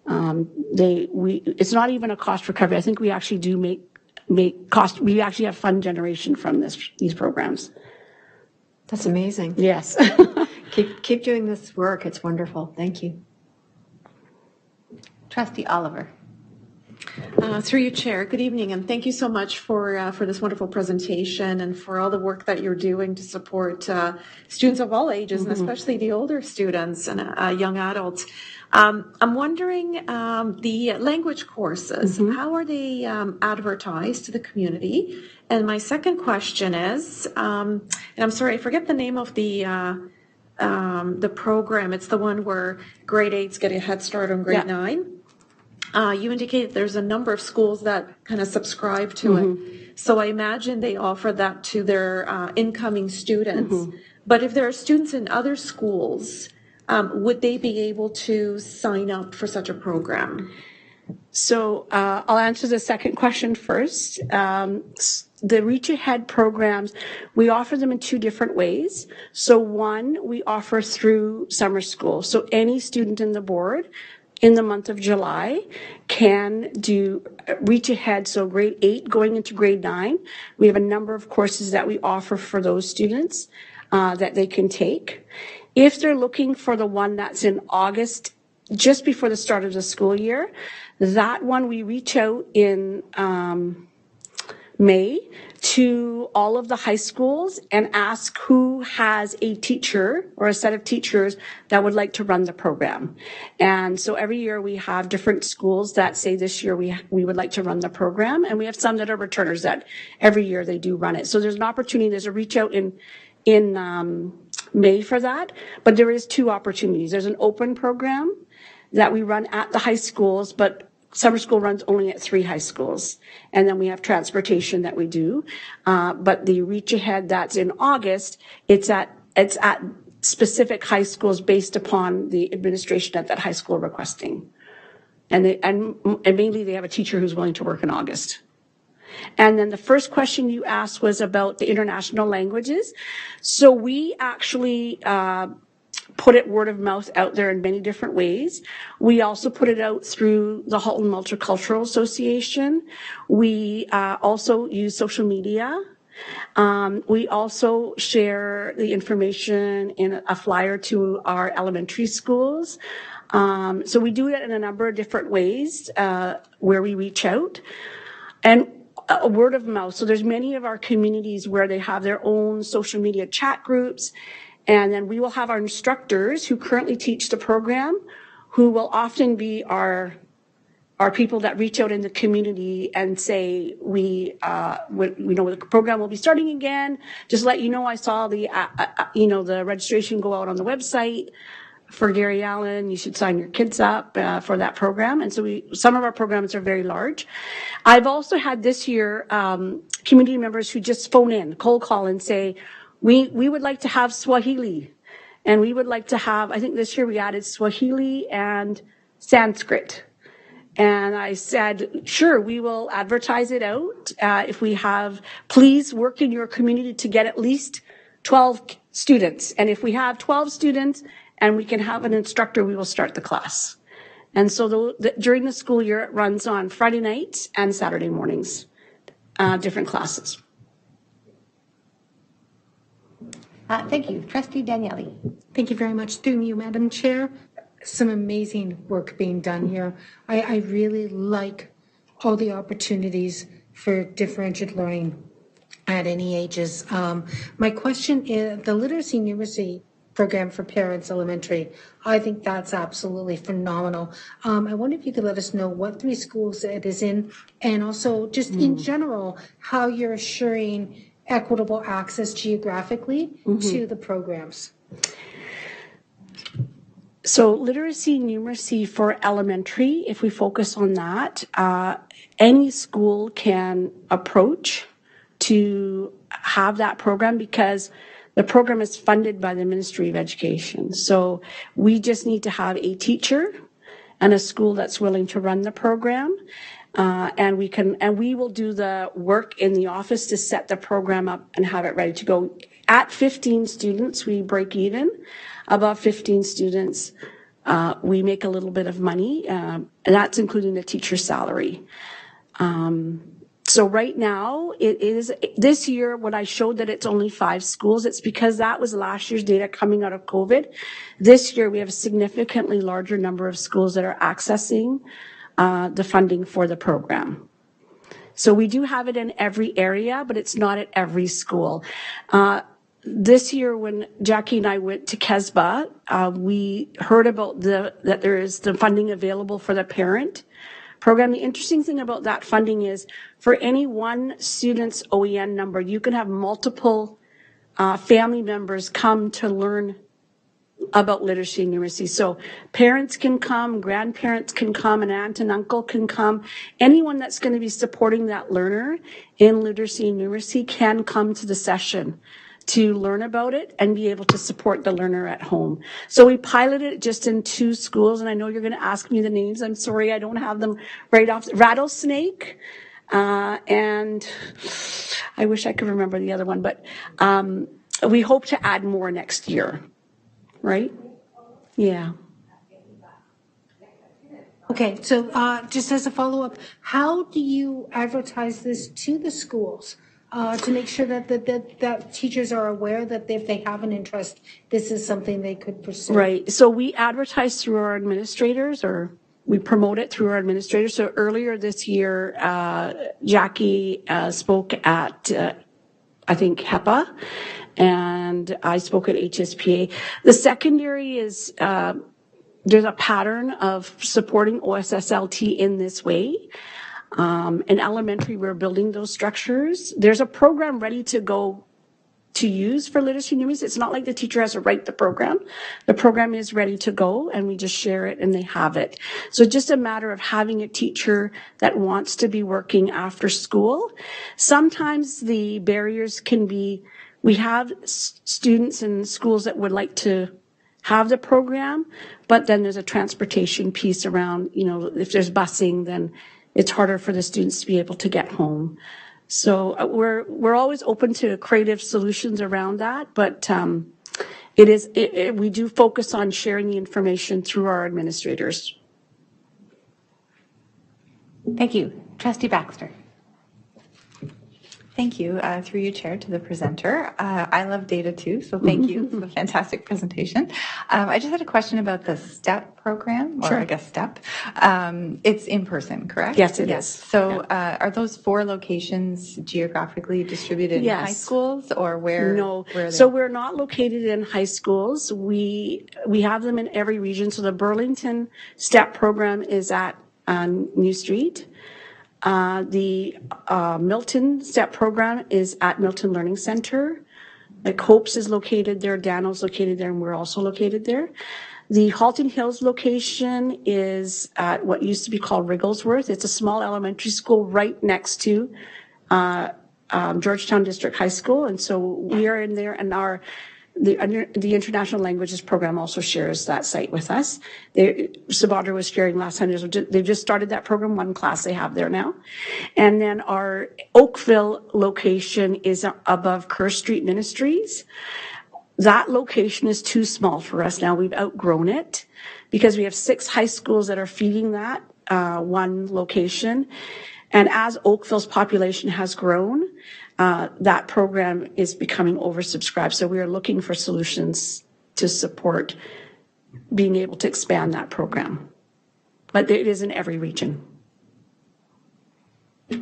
it's not even a cost recovery. I think we actually do make cost. We actually have fund generation from these programs. That's amazing. Yes. Keep doing this work. It's wonderful. Thank you. Trustee Oliver. Through you, Chair. Good evening, and thank you so much for this wonderful presentation and for all the work that you're doing to support students of all ages, and especially the older students and young adults. I'm wondering the language courses, how are they advertised to the community? And my second question is, and I'm sorry, I forget the name of the the program. It's the one where grade 8s get a head start on grade 9. You indicated there's a number of schools that kind of subscribe to it. So I imagine they offer that to their incoming students. But if there are students in other schools, would they be able to sign up for such a program? So I'll answer the second question first. The Reach Ahead programs, we offer them in 2 different ways. So one, we offer through summer school. So any student in the board in the month of July can do Reach Ahead. So grade 8 going into grade 9. We have a number of courses that we offer for those students that they can take. If they're looking for the one that's in August, just before the start of the school year, that one we reach out in May to all of the high schools and ask who has a teacher or a set of teachers that would like to run the program. And so every year we have different schools that say this year we would like to run the program, and we have some that are returners that every year they do run it. So there's an opportunity, there's a reach out in May for that, but there is 2 opportunities. There's an open program that we run at the high schools, but summer school runs only at 3 high schools. And then we have transportation that we do. But the Reach Ahead that's in August, it's at specific high schools based upon the administration at that high school requesting. And mainly they have a teacher who's willing to work in August. And then the first question you asked was about the international languages. So we actually put it word of mouth out there in many different ways. We also put it out through the Halton Multicultural Association. We also use social media. We also share the information in a flyer to our elementary schools. So we do it in a number of different ways where we reach out. And a word of mouth. So there's many of our communities where they have their own social media chat groups. And then we will have our instructors who currently teach the program, who will often be our people that reach out in the community and say, we know the program will be starting again. Just let you know, I saw the registration go out on the website for Gary Allen. You should sign your kids up for that program. And so some of our programs are very large. I've also had this year community members who just phone in, cold call and say, we would like to have Swahili, and we would like to have, I think this year we added Swahili and Sanskrit. And I said, sure, we will advertise it out. If we have, please work in your community to get at least 12 students. And if we have 12 students and we can have an instructor, we will start the class. And so during the school year, it runs on Friday nights and Saturday mornings, different classes. Thank you. Trustee Daniele. Thank you very much. Through you, Madam Chair. Some amazing work being done here. I really like all the opportunities for differentiated learning at any ages. My question is the literacy numeracy program for parents elementary. I think that's absolutely phenomenal. I wonder if you could let us know what 3 schools it is in, and also just in general, how you're assuring equitable access geographically to the programs. So literacy numeracy for elementary, if we focus on that, any school can approach to have that program because the program is funded by the Ministry of Education. So we just need to have a teacher and a school that's willing to run the program. And we will do the work in the office to set the program up and have it ready to go. At 15 students, we break even. Above 15 students, we make a little bit of money, and that's including the teacher's salary. So right now, it is this year when I showed that it's only 5 schools, it's because that was last year's data coming out of COVID. This year, we have a significantly larger number of schools that are accessing the funding for the program. So we do have it in every area, but it's not at every school. This year, when Jackie and I went to KESBA, we heard about that there is the funding available for the parent program. The interesting thing about that funding is for any one student's OEN number, you can have multiple family members come to learn about literacy and numeracy. So parents can come, grandparents can come, an aunt and uncle can come. Anyone that's going to be supporting that learner in literacy and numeracy can come to the session to learn about it and be able to support the learner at home. So we piloted it just in 2 schools, and I know you're going to ask me the names. I'm sorry, I don't have them right off. Rattlesnake, and I wish I could remember the other one, but we hope to add more next year, right? Yeah. Okay, so just as a follow-up, how do you advertise this to the schools to make sure that teachers are aware that if they have an interest, this is something they could pursue? Right. So we advertise through our administrators, or we promote it through our administrators. So earlier this year, Jackie spoke at, I think, HEPA, and I spoke at HSPA. The secondary is, there's a pattern of supporting OSSLT in this way. In elementary, we're building those structures. There's a program ready to go to use for literacy and numeracy. It's not like the teacher has to write the program. The program is ready to go, and we just share it and they have it. So it's just a matter of having a teacher that wants to be working after school. Sometimes the barriers can be, we have students in schools that would like to have the program, but then there's a transportation piece around, if there's busing, then it's harder for the students to be able to get home. So we're always open to creative solutions around that, but we do focus on sharing the information through our administrators. Thank you. Trustee Baxter. Thank you, through you, Chair, to the presenter. I love data too, so thank you for the fantastic presentation. I just had a question about the STEP program, or Sure. I guess STEP. It's in person, correct? Yes, it is. So are those 4 locations geographically distributed in high schools, or where? No. Where are they? So we're not located in high schools. We have them in every region. So the Burlington STEP program is at New Street. The Milton STEP program is at Milton Learning Center. Like Hopes is located there, Dano's located there, and we're also located there. The Halton Hills location is at what used to be called Wrigglesworth. It's a small elementary school right next to Georgetown District High School, and so we are in there, and the International Languages Program also shares that site with us. Sabadra was sharing last time. They've just started that program, 1 class they have there now. And then our Oakville location is above Kerr Street Ministries. That location is too small for us now. We've outgrown it because we have 6 high schools that are feeding that 1 location. And as Oakville's population has grown, that program is becoming oversubscribed. So we are looking for solutions to support being able to expand that program. But it is in every region. All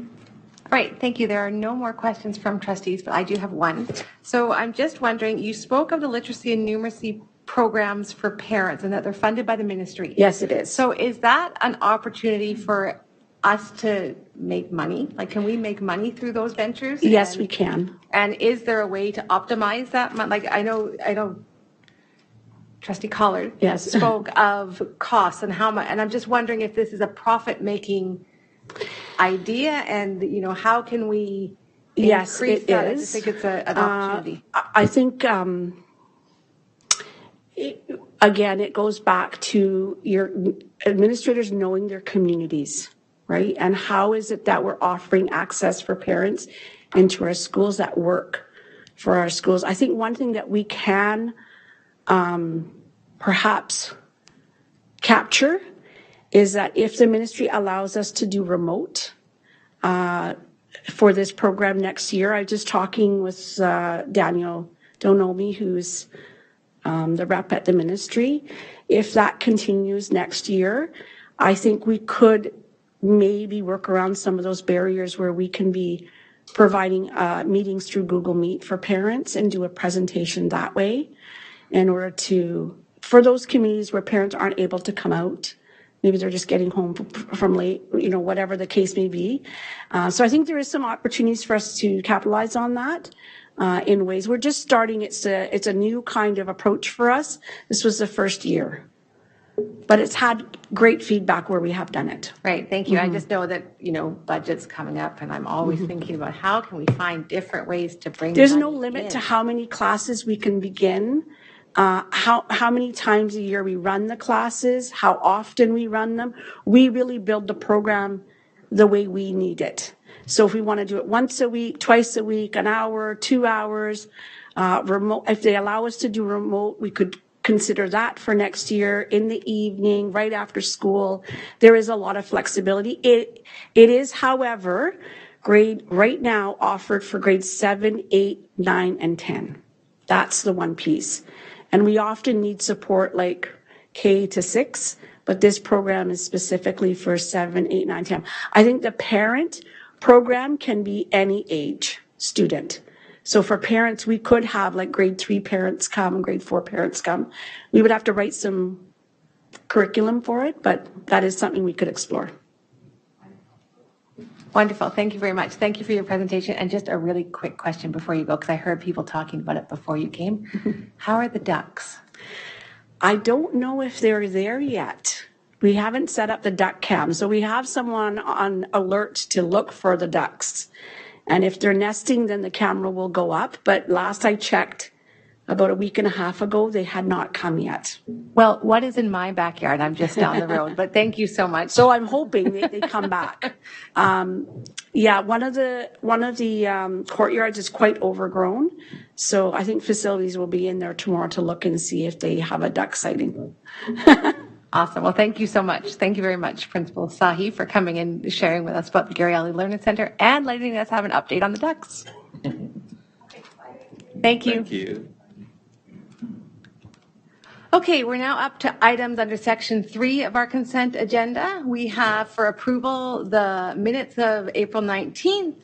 right, thank you. There are no more questions from trustees, but I do have one. So I'm just wondering, you spoke of the literacy and numeracy programs for parents and that they're funded by the ministry. Yes, it is. So is that an opportunity for us to make money? Like, can we make money through those ventures? Yes, we can. And is there a way to optimize that? Like, I know Trustee Collard spoke of costs and how much, and I'm just wondering if this is a profit-making idea, and how can we increase that? I just think it's an opportunity. I think again, it goes back to your administrators knowing their communities, right? And how is it that we're offering access for parents into our schools that work for our schools? I think one thing that we can perhaps capture is that if the ministry allows us to do remote for this program next year, I was just talking with Daniel Donomi, who's the rep at the ministry. If that continues next year, I think we could maybe work around some of those barriers where we can be providing meetings through Google Meet for parents and do a presentation that way in order to, for those communities where parents aren't able to come out, maybe they're just getting home from late, whatever the case may be. So I think there is some opportunities for us to capitalize on that. in ways. We're just starting. It's a new kind of approach for us. This was the first year. But it's had great feedback where we have done it. Right, thank you. I just know that, budget's coming up, and I'm always thinking about how can we find different ways to bring There's no money limit in. to how many classes we can begin, how many times a year we run the classes, how often we run them. We really build the program the way we need it. So if we want to do it once a week, twice a week, an hour, 2 hours, remote, if they allow us to do remote, we could consider that for next year in the evening, right after school. There is a lot of flexibility. It is, however, right now offered for grades 7, 8, 9, and 10. That's the one piece. And we often need support like K to 6, but this program is specifically for 7, 8, 9, 10. I think the parent program can be any age student. So for parents, we could have like grade 3 parents come, grade 4 parents come. We would have to write some curriculum for it, but that is something we could explore. Wonderful. Thank you very much. Thank you for your presentation. And just a really quick question before you go, because I heard people talking about it before you came. How are the ducks? I don't know if they're there yet. We haven't set up the duck cam. So we have someone on alert to look for the ducks. And if they're nesting, then the camera will go up. But last I checked, about a week and a half ago, they had not come yet. Well, what is in my backyard? I'm just down the road, but thank you so much. So I'm hoping they come back. Yeah, one of the courtyards is quite overgrown. So I think facilities will be in there tomorrow to look and see if they have a duck sighting. Awesome. Well, thank you so much. Thank you very much, Principal Sahi, for coming and sharing with us about the Gary Alley Learning Center and letting us have an update on the ducks. Thank you. Thank you. Okay, we're now up to items under section 3 of our consent agenda. We have for approval the minutes of April 19th,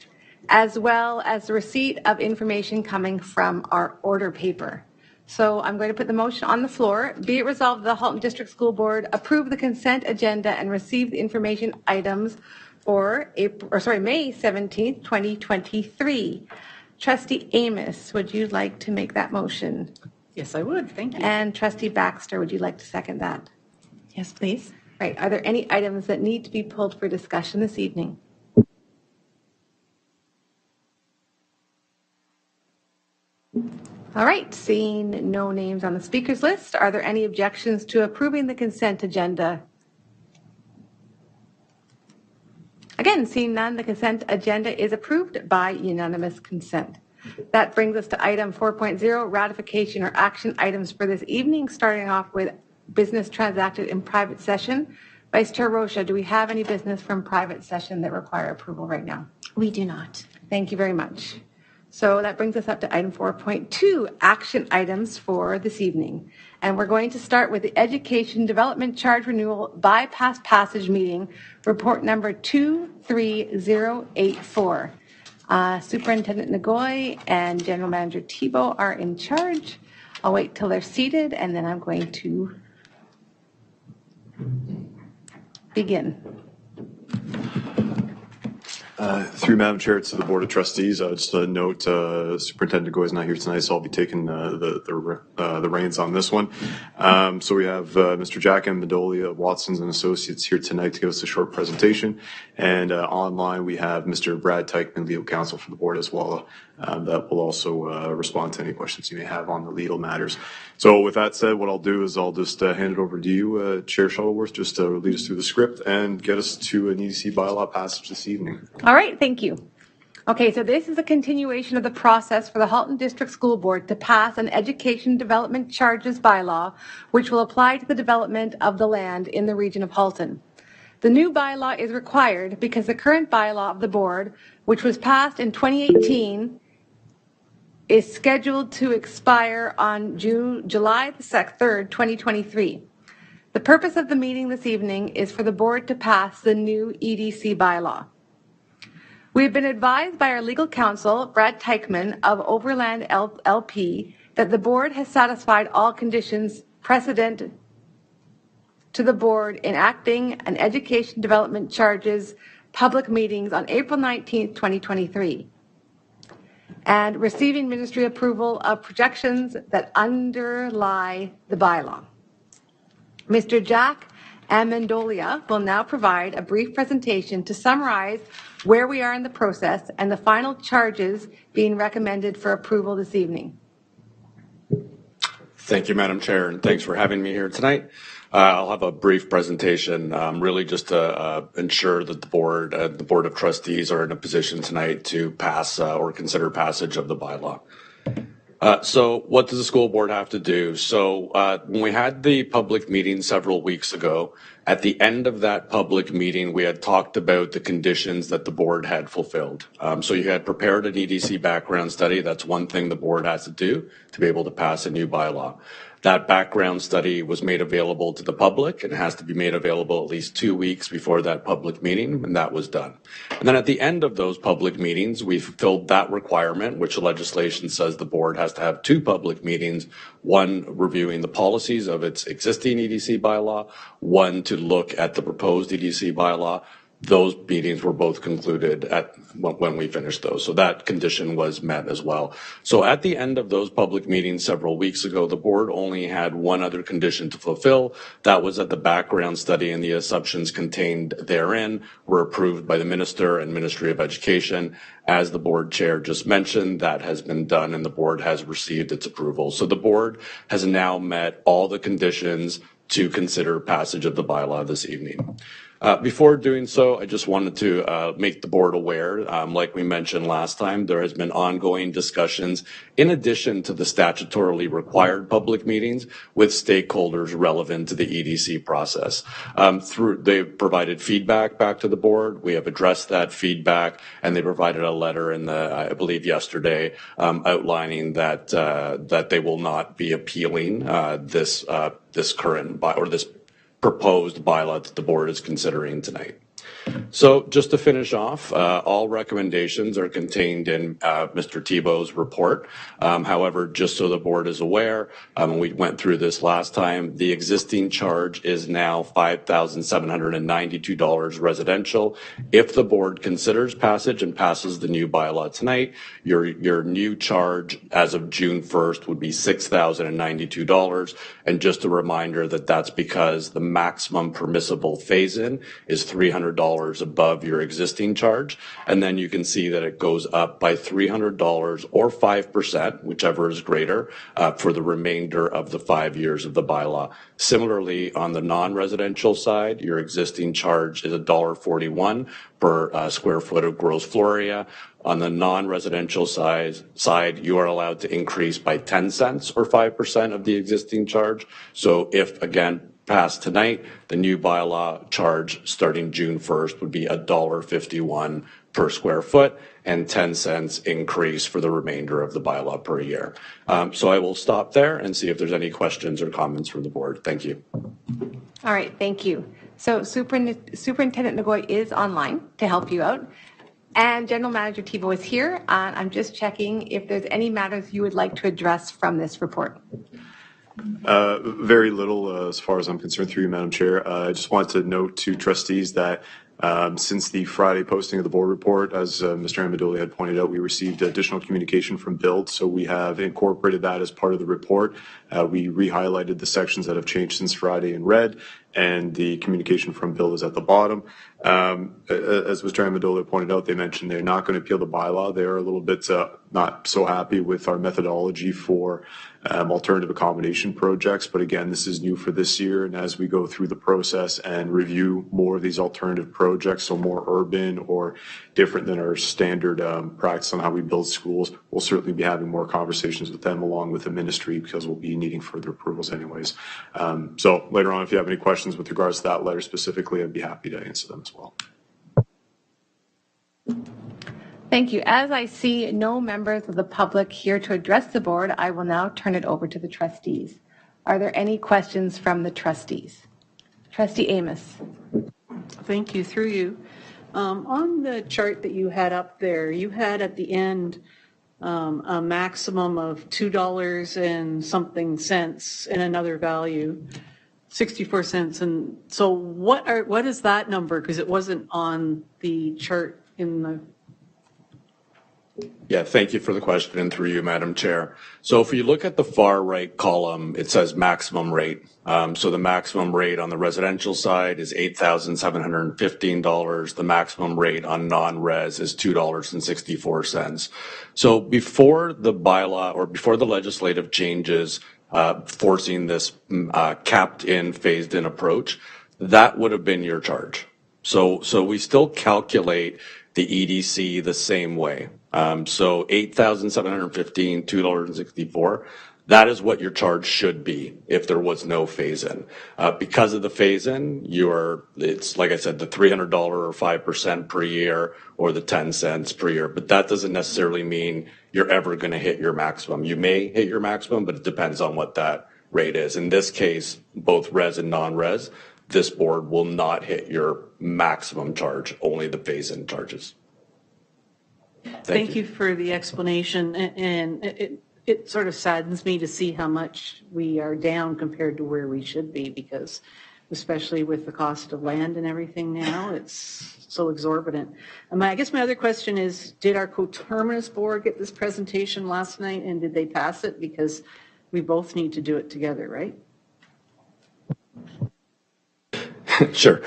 as well as the receipt of information coming from our order paper. So I'm going to put the motion on the floor. Be it resolved, the Halton District School Board approve the consent agenda and receive the information items for May 17th, 2023. Trustee Amos, would you like to make that motion? Yes, I would. Thank you. And Trustee Baxter, would you like to second that? Yes, please. Right. Are there any items that need to be pulled for discussion this evening? All right. Seeing no names on the speakers list, are there any objections to approving the consent agenda? Again, seeing none, the consent agenda is approved by unanimous consent. That brings us to item 4.0, ratification or action items for this evening, starting off with business transacted in private session. Vice Chair Rocha, do we have any business from private session that require approval right now? We do not. Thank you very much. So that brings us up to item 4.2, action items for this evening. And we're going to start with the Education Development Charge Renewal Bypass Passage Meeting, report number 23084. Superintendent Nagoy and General Manager Thibault are in charge. I'll wait till they're seated and then I'm going to begin. Through Madam Chair to the Board of Trustees, just a note, Superintendent Nagoy is not here tonight, so I'll be taking the reins on this one. So we have Mr. Jack M. Medolia of Watsons and Associates here tonight to give us a short presentation. And online we have Mr. Brad Teichman, legal counsel for the board as well, that will also respond to any questions you may have on the legal matters. So with that said, what I'll do is I'll just hand it over to you, Chair Shuttleworth, just to lead us through the script and get us to an EDC bylaw passage this evening. All right, thank you. Okay, so this is a continuation of the process for the Halton District School Board to pass an education development charges bylaw, which will apply to the development of the land in the region of Halton. The new bylaw is required because the current bylaw of the board, which was passed in 2018, is scheduled to expire on July the 3rd, 2023. The purpose of the meeting this evening is for the board to pass the new EDC bylaw. We have been advised by our legal counsel, Brad Teichman of Overland LP, that the board has satisfied all conditions precedent to the board in acting an education development charges public meetings on April 19th, 2023. and receiving ministry approval of projections that underlie the bylaw. Mr. Jack Amendolia will now provide a brief presentation to summarize where we are in the process and the final charges being recommended for approval this evening. Thank you, Madam Chair, and thanks for having me here tonight. I'll have a brief presentation, really just to ensure that the Board of Trustees are in a position tonight to pass or consider passage of the bylaw. So what does the school board have to do? So when we had the public meeting several weeks ago, at the end of that public meeting, we had talked about the conditions that the board had fulfilled. So you had prepared an EDC background study. That's one thing the board has to do to be able to pass a new bylaw. That background study was made available to the public and has to be made available at least 2 weeks before that public meeting, and that was done. And then at the end of those public meetings, we fulfilled that requirement, which the legislation says the board has to have 2 public meetings, one reviewing the policies of its existing EDC bylaw, one to look at the proposed EDC bylaw. Those meetings were both concluded when we finished those. So that condition was met as well. So at the end of those public meetings several weeks ago, the board only had one other condition to fulfill. That was that the background study and the assumptions contained therein were approved by the Minister and Ministry of Education. As the board chair just mentioned, that has been done and the board has received its approval. So the board has now met all the conditions to consider passage of the bylaw this evening. Before doing so, I just wanted to make the board aware, like we mentioned last time, there has been ongoing discussions in addition to the statutorily required public meetings with stakeholders relevant to the EDC process. They've provided feedback back to the board. We have addressed that feedback, and they provided a letter in I believe yesterday, outlining that that they will not be appealing this current this proposed bylaw that the board is considering tonight. So just to finish off, all recommendations are contained in Mr. Thibault's report. However, just so the board is aware, we went through this last time, the existing charge is now $5,792 residential. If the board considers passage and passes the new bylaw tonight, your new charge as of June 1st would be $6,092. And just a reminder that that's because the maximum permissible phase-in is $300 above your existing charge. And then you can see that it goes up by $300 or 5%, whichever is greater, for the remainder of the 5 years of the bylaw. Similarly, on the non-residential side, your existing charge is $1.41 per square foot of gross floor area. On the non-residential side, you are allowed to increase by 10 cents or 5% of the existing charge. So if, again, passed tonight, the new bylaw charge starting June 1st would be $1.51 per square foot and 10 cents increase for the remainder of the bylaw per year. So I will stop there and see if there's any questions or comments from the board. Thank you. All right, thank you. So Superintendent Ngoy is online to help you out. And General Manager Thibault is here. I'm just checking if there's any matters you would like to address from this report. Very little as far as I'm concerned, through you, Madam Chair. I just wanted to note to trustees that since the Friday posting of the board report, as Mr. Amendolia had pointed out, we received additional communication from BUILD, so we have incorporated that as part of the report. We re-highlighted the sections that have changed since Friday in red, and the communication from BUILD is at the bottom. As Mr. Amendolia pointed out, they mentioned they're not going to appeal the bylaw. They're a little bit not so happy with our methodology for alternative accommodation projects. But again, this is new for this year. And as we go through the process and review more of these alternative projects, so more urban or different than our standard practice on how we build schools, we'll certainly be having more conversations with them along with the ministry, because we'll be needing further approvals anyways. So later on, if you have any questions with regards to that letter specifically, I'd be happy to answer them as well. Thank you. As I see no members of the public here to address the board, I will now turn it over to the trustees. Are there any questions from the trustees? Trustee Amos. Thank you. Through you. On the chart that you had up there, you had at the end a maximum of $2 and something cents and another value, 64 cents. And so what is that number? Because it wasn't on the chart in the... Yeah, thank you for the question and through you, Madam Chair. So if you look at the far right column, it says maximum rate. So the maximum rate on the residential side is $8,715. The maximum rate on non-res is $2.64. So before the bylaw or before the legislative changes forcing this capped in, phased in approach, that would have been your charge. So we still calculate the EDC the same way. So $8,715, $2.64. That is what your charge should be if there was no phase-in. Because of the phase-in, it's like I said, the $300 or 5% per year or the 10 cents per year. But that doesn't necessarily mean you're ever going to hit your maximum. You may hit your maximum, but it depends on what that rate is. In this case, both res and non-res, this board will not hit your maximum charge, only the phase-in charges. Thank you for the explanation, and it sort of saddens me to see how much we are down compared to where we should be, because especially with the cost of land and everything now, it's so exorbitant. I guess my other question is, did our coterminous board get this presentation last night, and did they pass it? Because we both need to do it together, right? Sure.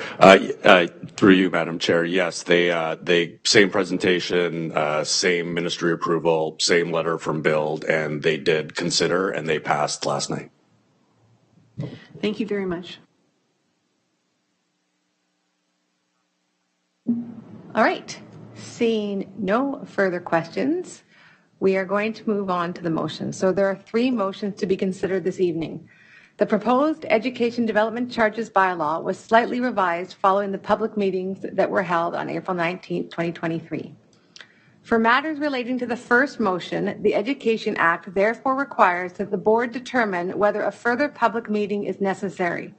Through you, Madam Chair. Yes, they same presentation, same ministry approval, same letter from Build, and they did consider and they passed last night. Thank you very much. All right. Seeing no further questions, we are going to move on to the motion. So there are 3 motions to be considered this evening. The proposed education development charges bylaw was slightly revised following the public meetings that were held on April 19, 2023. For matters relating to the first motion, the Education Act therefore requires that the board determine whether a further public meeting is necessary.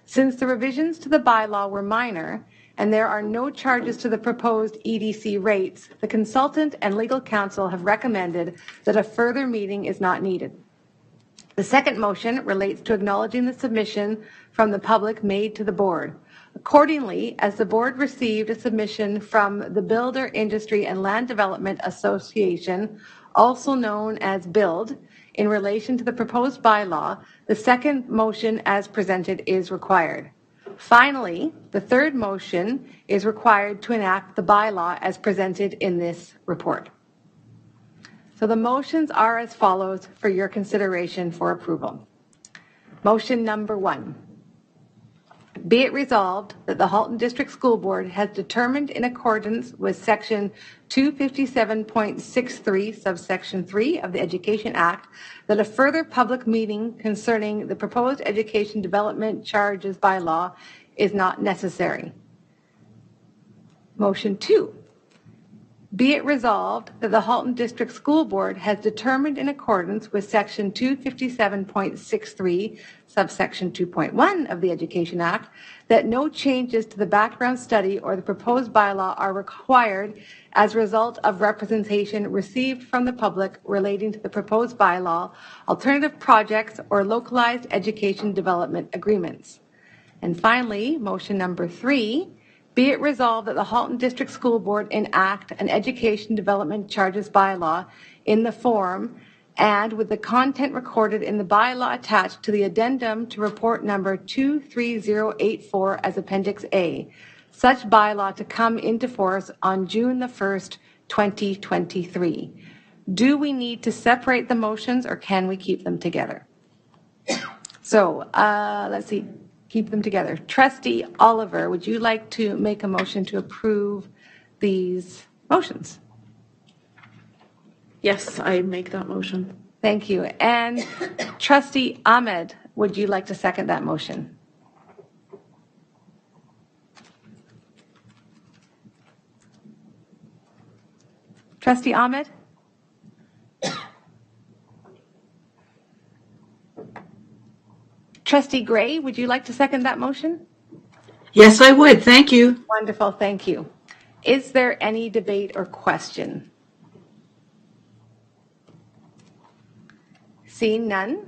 Since the revisions to the bylaw were minor and there are no charges to the proposed EDC rates, the consultant and legal counsel have recommended that a further meeting is not needed. The second motion relates to acknowledging the submission from the public made to the board. Accordingly, as the board received a submission from the Builder Industry and Land Development Association, also known as BUILD, in relation to the proposed bylaw, the second motion as presented is required. Finally, the third motion is required to enact the bylaw as presented in this report. So the motions are as follows for your consideration for approval. Motion number 1. Be it resolved that the Halton District School Board has determined in accordance with section 257.63 subsection 3 of the Education Act that a further public meeting concerning the proposed education development charges bylaw is not necessary. Motion 2. Be it resolved that the Halton District School Board has determined in accordance with section 257.63 subsection 2.1 of the Education Act that no changes to the background study or the proposed bylaw are required as a result of representation received from the public relating to the proposed bylaw, alternative projects, or localized education development agreements. And finally, motion number 3. Be it resolved that the Halton District School Board enact an education development charges bylaw in the form and with the content recorded in the bylaw attached to the addendum to report number 23084 as Appendix A, such bylaw to come into force on June the 1st, 2023. Do we need to separate the motions or can we keep them together? So let's see. Keep them together. Trustee Oliver, would you like to make a motion to approve these motions? Yes, I make that motion. Thank you. And Trustee Ahmed, would you like to second that motion? Trustee Ahmed? Trustee Gray, would you like to second that motion? Yes, I would. Thank you. Wonderful. Thank you. Is there any debate or question? Seeing none,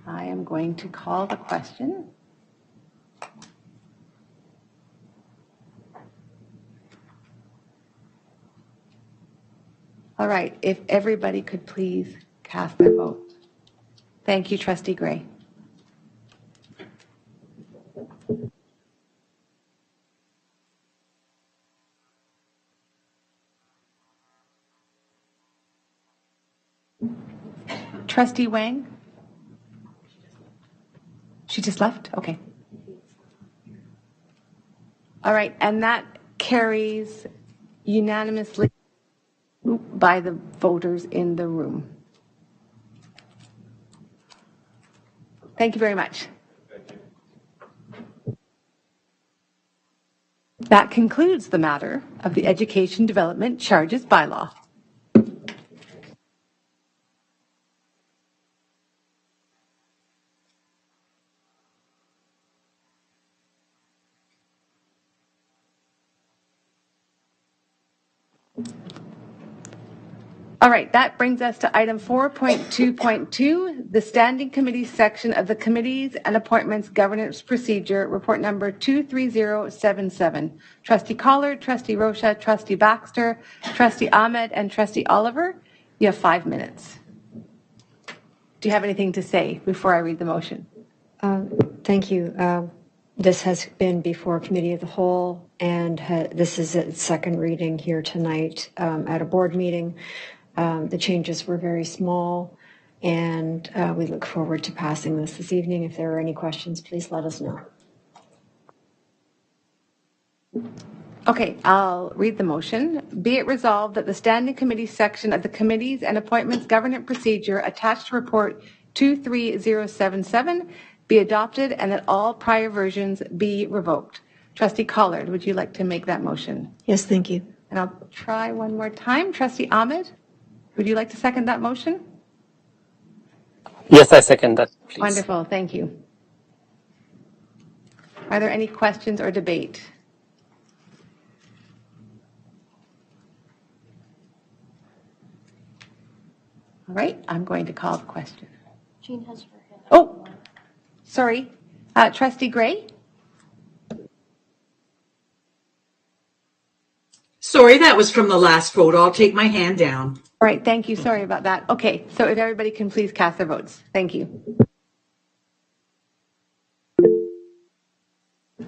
I am going to call the question. All right, if everybody could please cast their vote. Thank you, Trustee Gray. Trustee Wang? She just left? Okay. All right, and that carries unanimously by the voters in the room. Thank you very much. That concludes the matter of the Education Development Charges Bylaw. All right, that brings us to item 4.2.2, the Standing Committee section of the Committees and Appointments Governance Procedure, report number 23077. Trustee Collard, Trustee Rocha, Trustee Baxter, Trustee Ahmed, and Trustee Oliver, you have 5 minutes. Do you have anything to say before I read the motion? Thank you. This has been before Committee of the Whole, and this is its second reading here tonight at a board meeting. The changes were very small, and we look forward to passing this evening. If there are any questions, please let us know. Okay, I'll read the motion. Be it resolved that the Standing Committee section of the Committees and Appointments Governance Procedure attached to report 23077 be adopted and that all prior versions be revoked. Trustee Collard, would you like to make that motion? Yes, thank you. And I'll try one more time. Trustee Ahmed, would you like to second that motion? Yes, I second that, please. Wonderful, thank you. Are there any questions or debate? All right, I'm going to call the question. Jean has her hand. Oh, sorry. Trustee Gray? Sorry, that was from the last vote. I'll take my hand down. All right, thank you. Sorry about that. Okay, so if everybody can please cast their votes. Thank you.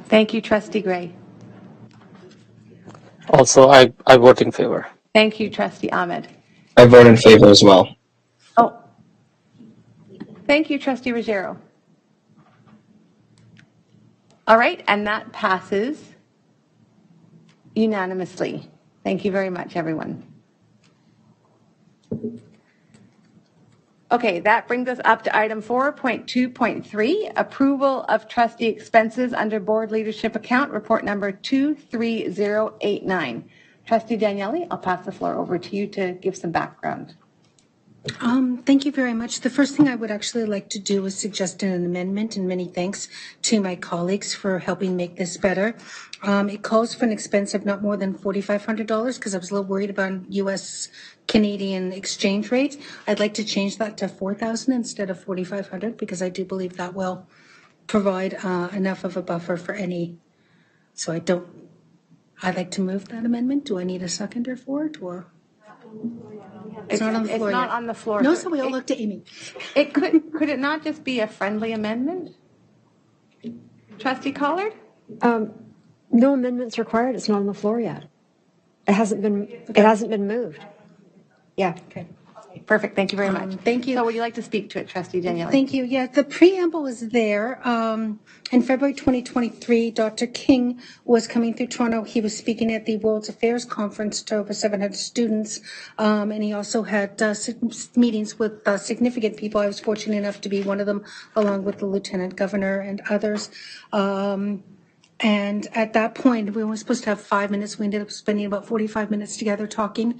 Thank you, Trustee Gray. Also, I vote in favor. Thank you, Trustee Ahmed. I vote in favor as well. Oh, thank you, Trustee Ruggiero. All right, and that passes unanimously. Thank you very much, everyone. Okay, that brings us up to item 4.2.3, approval of trustee expenses under board leadership account, report number 23089. Trustee Daniele, I'll pass the floor over to you to give some background. Thank you very much. The first thing I would actually like to do is suggest an amendment, and many thanks to my colleagues for helping make this better. It calls for an expense of not more than $4,500 because I was a little worried about U.S. Canadian exchange rate. I'd like to change that to $4,000 instead of $4,500 because I do believe that will provide enough of a buffer for any. So I'd like to move that amendment. Do I need a seconder for it or? It's not on the floor. It's not yet. on the floor. No, so we all looked at Amy. It could it not just be a friendly amendment? Trustee Collard? No amendments required. It's not on the floor yet. It hasn't been moved. Yeah. Okay. Perfect. Thank you very much. Thank you. So would you like to speak to it, Trustee Daniele? Thank you. Yeah, the preamble is there. In February 2023, Dr. King was coming through Toronto. He was speaking at the World Affairs Conference to over 700 students, and he also had meetings with significant people. I was fortunate enough to be one of them, along with the Lieutenant Governor and others. And at that point, we were supposed to have 5 minutes. We ended up spending about 45 minutes together talking.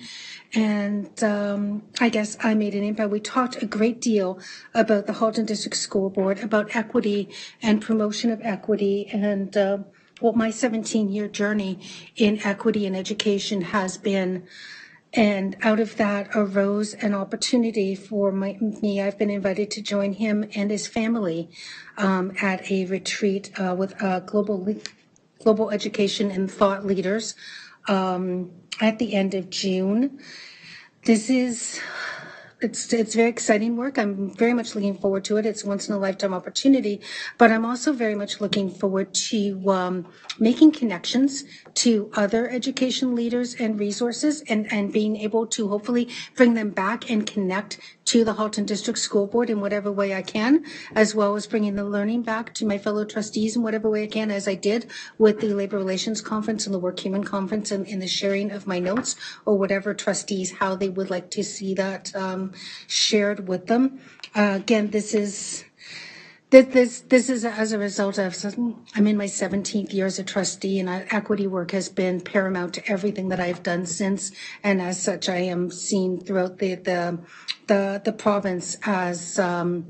And I guess I made an impact. We talked a great deal about the Halton District School Board, about equity and promotion of equity, and what my 17-year journey in equity and education has been. And out of that arose an opportunity for me. I've been invited to join him and his family at a retreat with global education and thought leaders at the end of June. This is, it's very exciting work. I'm very much looking forward to it. It's a once in a lifetime opportunity, but I'm also very much looking forward to making connections to other education leaders and resources and being able to hopefully bring them back and connect to the Halton District School Board in whatever way I can, as well as bringing the learning back to my fellow trustees in whatever way I can, as I did with the Labor Relations Conference and the Work Human Conference and in the sharing of my notes or whatever trustees, how they would like to see that shared with them. Again, this is as a result of, I'm in my 17th year as a trustee, and equity work has been paramount to everything that I've done since. And as such, I am seen throughout the province as a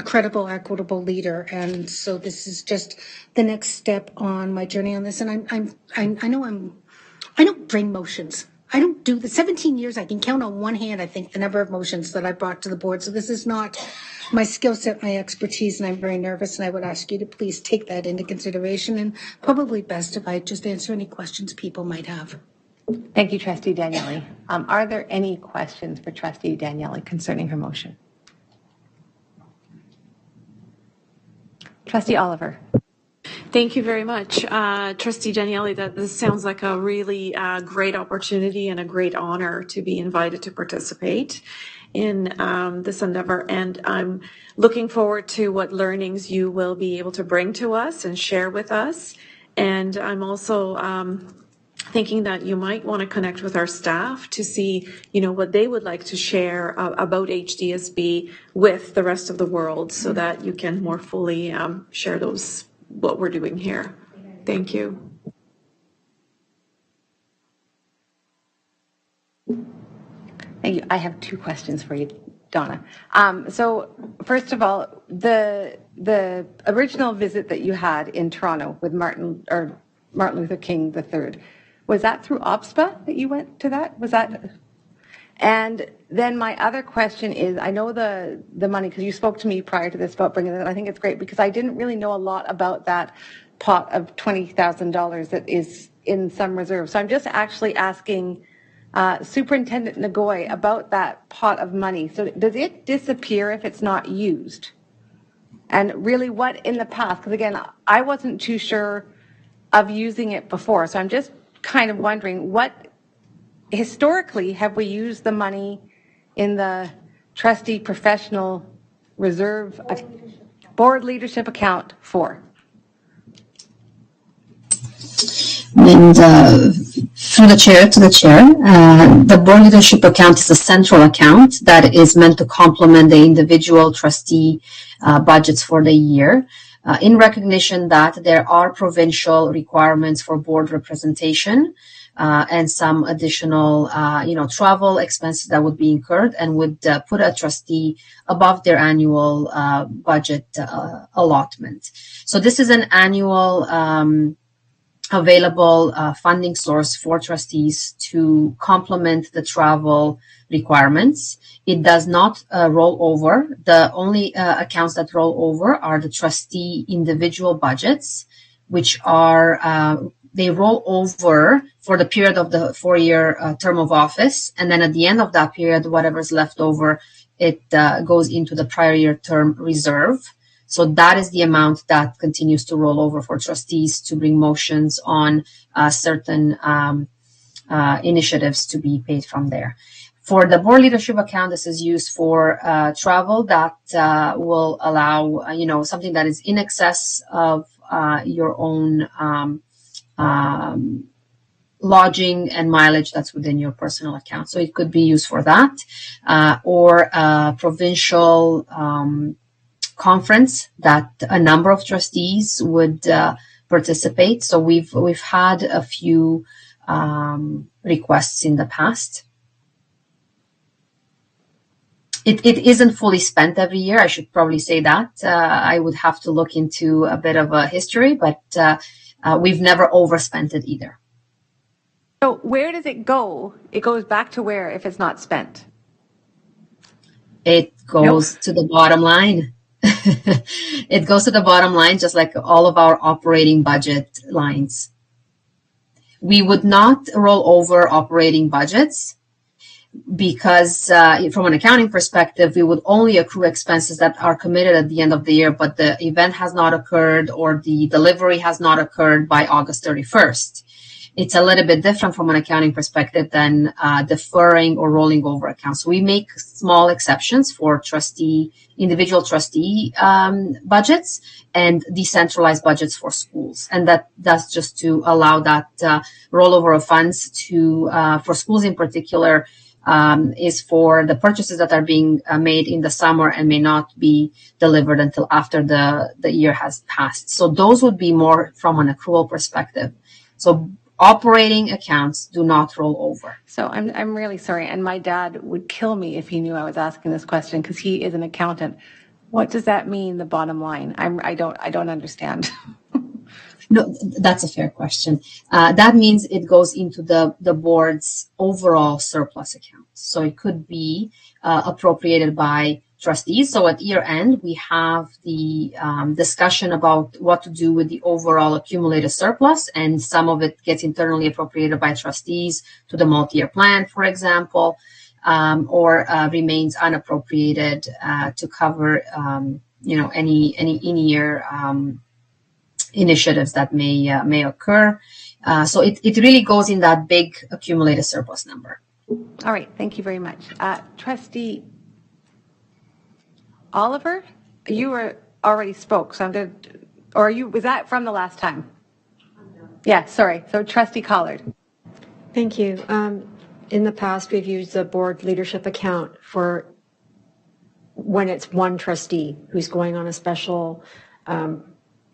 credible, equitable leader. And so this is just the next step on my journey on this. And I don't bring motions. I don't do the 17 years. I can count on one hand, I think, the number of motions that I brought to the board. So this is not my skill set, my expertise, and I'm very nervous. And I would ask you to please take that into consideration, and probably best if I just answer any questions people might have. Thank you, Trustee Daniele. Are there any questions for Trustee Daniele concerning her motion? Trustee Oliver. Thank you very much, Trustee Daniele. This sounds like a really great opportunity and a great honor to be invited to participate in this endeavor. And I'm looking forward to what learnings you will be able to bring to us and share with us. And I'm also thinking that you might want to connect with our staff to see, what they would like to share about HDSB with the rest of the world, so that you can more fully share what we're doing here. Thank you. Thank you. I have two questions for you, Donna. So first of all, the original visit that you had in Toronto with Martin Luther King III, was that through OPSPA that you went to that? Was that? And then my other question is, I know the money, because you spoke to me prior to this about bringing it, and I think it's great because I didn't really know a lot about that pot of $20,000 that is in some reserve. So I'm just actually asking Superintendent Nagoy about that pot of money. So does it disappear if it's not used? And really what in the past, because again, I wasn't too sure of using it before. So I'm just kind of wondering, what historically have we used the money in the trustee professional reserve board leadership account for? And through the chair to the chair, the board leadership account is a central account that is meant to complement the individual trustee budgets for the year. In recognition that there are provincial requirements for board representation and some additional, travel expenses that would be incurred and would put a trustee above their annual budget allotment. So this is an annual available funding source for trustees to complement the travel requirements. It does not roll over. The only accounts that roll over are the trustee individual budgets, which are they roll over for the period of the 4-year term of office. And then at the end of that period, whatever's left over, it goes into the prior year term reserve. So that is the amount that continues to roll over for trustees to bring motions on certain initiatives to be paid from there. For the board leadership account, this is used for travel that will allow, something that is in excess of your own lodging and mileage that's within your personal account. So it could be used for that, or provincial conference that a number of trustees would participate. So we've had a few requests in the past. It isn't fully spent every year. I should probably say that. I would have to look into a bit of a history, but we've never overspent it either. So where does it go? It goes back to where if it's not spent? It goes to the bottom line. It goes to the bottom line, just like all of our operating budget lines. We would not roll over operating budgets. because from an accounting perspective, we would only accrue expenses that are committed at the end of the year, but the event has not occurred or the delivery has not occurred by August 31st. It's a little bit different from an accounting perspective than deferring or rolling over accounts. So we make small exceptions for individual trustee budgets and decentralized budgets for schools. And that's just to allow that rollover of funds to for schools in particular is for the purchases that are being made in the summer and may not be delivered until after the year has passed. So those would be more from an accrual perspective. So operating accounts do not roll over. So I'm really sorry, and my dad would kill me if he knew I was asking this question because he is an accountant. What does that mean, the bottom line? I don't understand. No, that's a fair question. That means it goes into the board's overall surplus account. So it could be appropriated by trustees. So at year end, we have the discussion about what to do with the overall accumulated surplus, and some of it gets internally appropriated by trustees to the multi-year plan, for example, or remains unappropriated to cover any in-year initiatives that may occur. So it really goes in that big accumulated surplus number. All right, thank you very much. Trustee Oliver, you were already spoke, so I'm going to, or was that from the last time? Yeah, sorry. So Trustee Collard. Thank you. In the past, we've used the board leadership account for when it's one trustee who's going on a special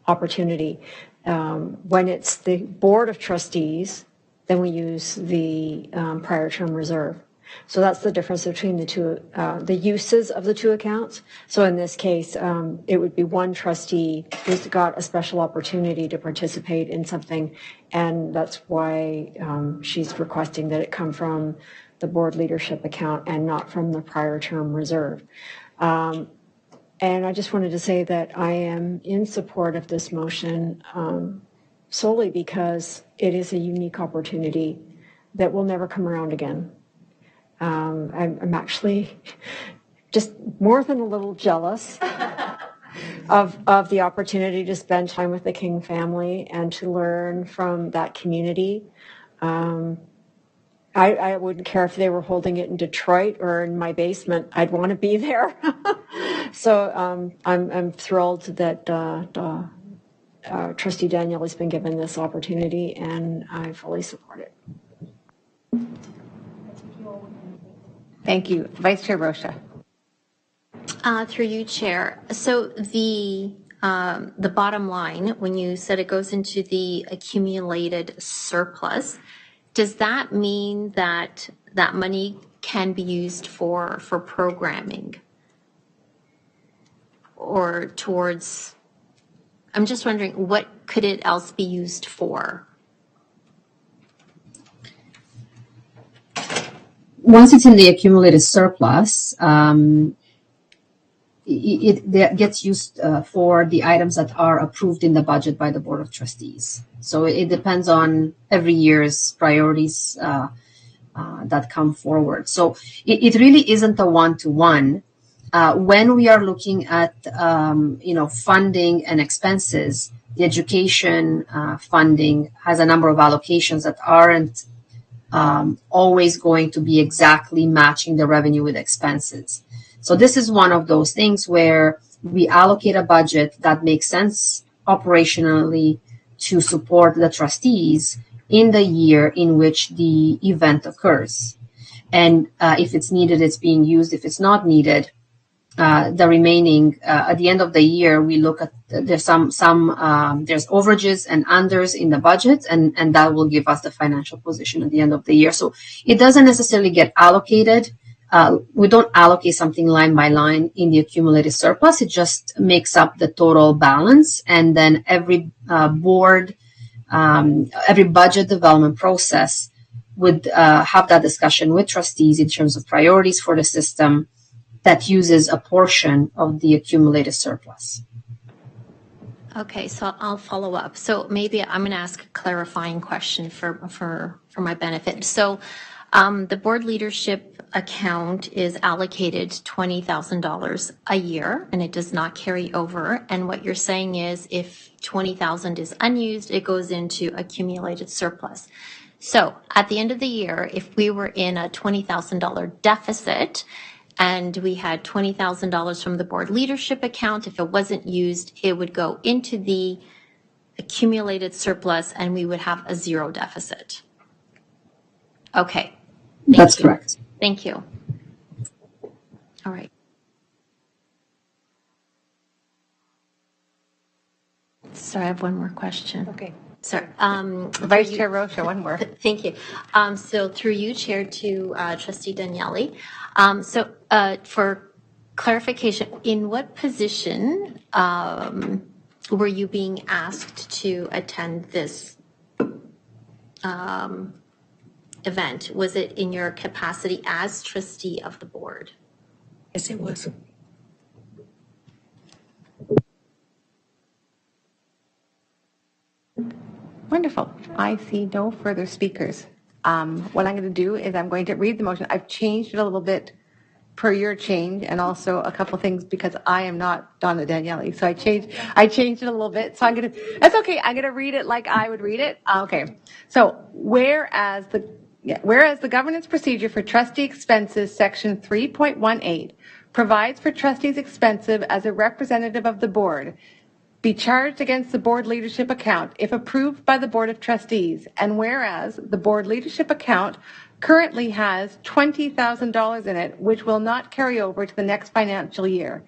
opportunity. When it's the Board of Trustees, then we use the prior term reserve. So that's the difference between the two, the uses of the two accounts. So in this case, it would be one trustee who's got a special opportunity to participate in something, and that's why she's requesting that it come from the board leadership account and not from the prior term reserve. And I just wanted to say that I am in support of this motion solely because it is a unique opportunity that will never come around again. I'm actually just more than a little jealous of the opportunity to spend time with the King family and to learn from that community. I wouldn't care if they were holding it in Detroit or in my basement. I'd want to be there. So I'm thrilled that Trustee Daniel has been given this opportunity, and I fully support it. Thank you. Vice Chair Rocha. Through you, Chair. So the bottom line, when you said it goes into the accumulated surplus, does that mean that that money can be used for programming or towards, I'm just wondering, what could it else be used for? Once it's in the accumulated surplus, it gets used for the items that are approved in the budget by the Board of Trustees. So it depends on every year's priorities that come forward. So it really isn't a one-to-one. When we are looking at funding and expenses, the education funding has a number of allocations that aren't always going to be exactly matching the revenue with expenses. So this is one of those things where we allocate a budget that makes sense operationally to support the trustees in the year in which the event occurs. And if it's needed, it's being used. If it's not needed, the remaining at the end of the year, we look at there's there's overages and unders in the budget, and that will give us the financial position at the end of the year. So it doesn't necessarily get allocated. We don't allocate something line by line in the accumulated surplus. It just makes up the total balance, and then every board, every budget development process would have that discussion with trustees in terms of priorities for the system that uses a portion of the accumulated surplus. Okay, so I'll follow up. So maybe I'm going to ask a clarifying question for my benefit. So The board leadership account is allocated $20,000 a year, and it does not carry over. And what you're saying is if $20,000 is unused, it goes into accumulated surplus. So at the end of the year, if we were in a $20,000 deficit and we had $20,000 from the board leadership account, if it wasn't used, it would go into the accumulated surplus and we would have a zero deficit. Okay. That's correct. Thank you. All right. Sorry, I have one more question. Okay. Sorry. Vice Chair Rocha, one more. Thank you. So through you, Chair, to Trustee Daniele. For clarification, in what position were you being asked to attend this event? Was it in your capacity as trustee of the board? Yes, it was. Wonderful. I see no further speakers. What I'm going to do is I'm going to read the motion. I've changed it a little bit per your change, and also a couple things because I am not Donna Daniele. So I changed it a little bit. So that's okay. I'm going to read it like I would read it. Okay. So whereas the governance procedure for trustee expenses, section 3.18, provides for trustees' expenses as a representative of the board be charged against the board leadership account if approved by the Board of Trustees, and whereas the board leadership account currently has $20,000 in it, which will not carry over to the next financial year.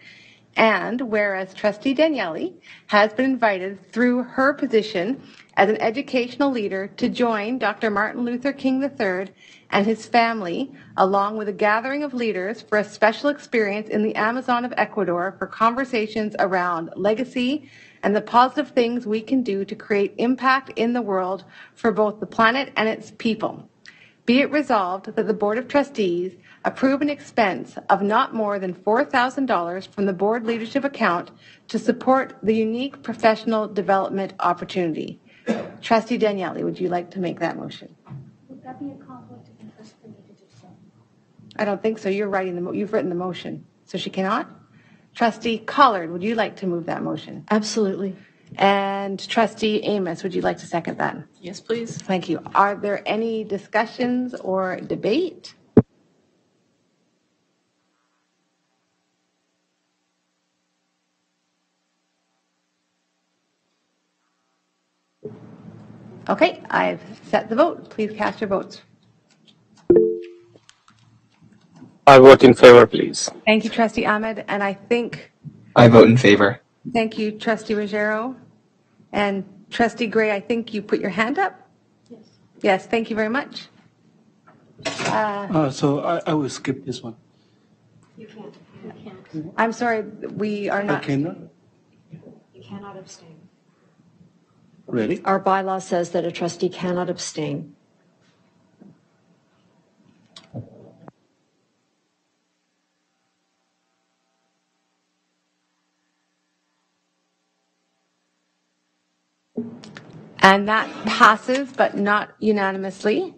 And whereas Trustee Daniele has been invited through her position as an educational leader to join Dr. Martin Luther King III and his family, along with a gathering of leaders for a special experience in the Amazon of Ecuador for conversations around legacy and the positive things we can do to create impact in the world for both the planet and its people. Be it resolved that the Board of Trustees approve an expense of not more than $4,000 from the board leadership account to support the unique professional development opportunity. Trustee Daniele, would you like to make that motion? Would that be a conflict of interest for me to do so? I don't think so. You've written the motion, so she cannot. Trustee Collard, would you like to move that motion? Absolutely. And Trustee Amos, would you like to second that? Yes, please. Thank you. Are there any discussions or debate? Okay, I've set the vote. Please cast your votes. I vote in favor, please. Thank you, Trustee Ahmed. And I think, I vote in favor. thank you, Trustee Ruggiero. And Trustee Gray, I think you put your hand up? Yes. Yes, thank you very much. So I will skip this one. You can't. You can't. I'm sorry, we are not. I cannot? You cannot abstain. Ready? Our bylaw says that a trustee cannot abstain. And that passes, but not unanimously.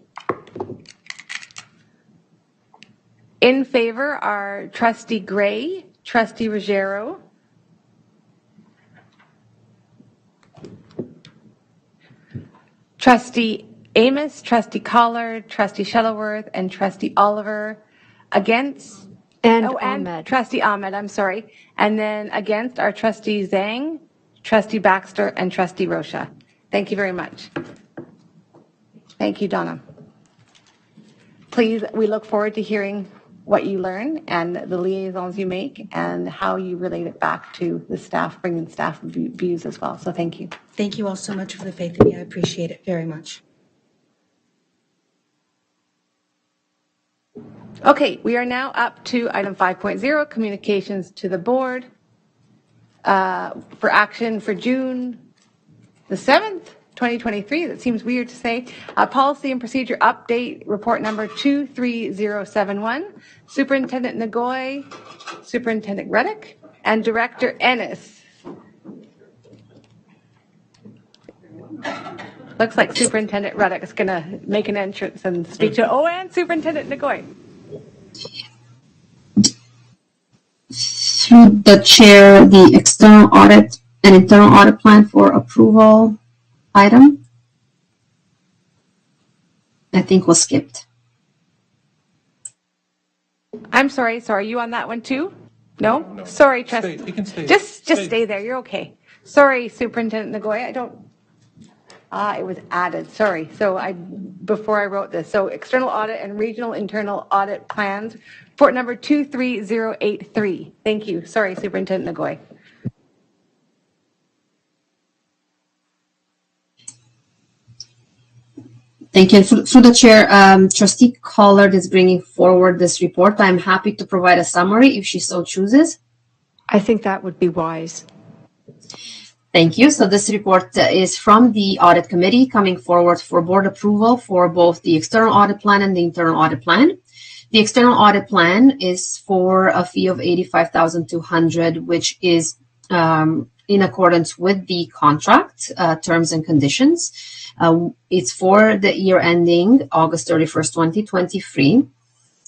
In favor are Trustee Gray, Trustee Ruggiero, Trustee Amos, Trustee Collard, Trustee Shuttleworth, and Trustee Oliver. Against, and Ahmed. Trustee Ahmed, I'm sorry. And then against are Trustee Zhang, Trustee Baxter, and Trustee Rocha. Thank you very much. Thank you, Donna. Please, we look forward to hearing what you learn and the liaisons you make and how you relate it back to the staff, bringing staff views as well. So thank you. Thank you all so much for the faith in me. I appreciate it very much. Okay, we are now up to item 5.0, communications to the board for action for June the 7th, 2023. That seems weird to say. Policy and procedure update, report number 23071. Superintendent Nagoy, Superintendent Reddick, and Director Ennis. Looks like Superintendent Ruddock is going to make an entrance and speak to, and Superintendent Nagoy. Through the chair, the external audit and internal audit plan for approval item, I think was skipped. I'm sorry, you on that one too? No? Sorry, Trustee. You can stay. Just stay there, you're okay. Sorry, Superintendent Nagoy, I don't, it was added, sorry. So before I wrote this, so external audit and regional internal audit plans, report number 23083. Thank you. Sorry, Superintendent Nagoy. Thank you. Through the chair, Trustee Collard is bringing forward this report. I'm happy to provide a summary if she so chooses. I think that would be wise. Thank you. So this report is from the audit committee coming forward for board approval for both the external audit plan and the internal audit plan. The external audit plan is for a fee of $85,200, which is in accordance with the contract terms and conditions. It's for the year ending August 31st, 2023.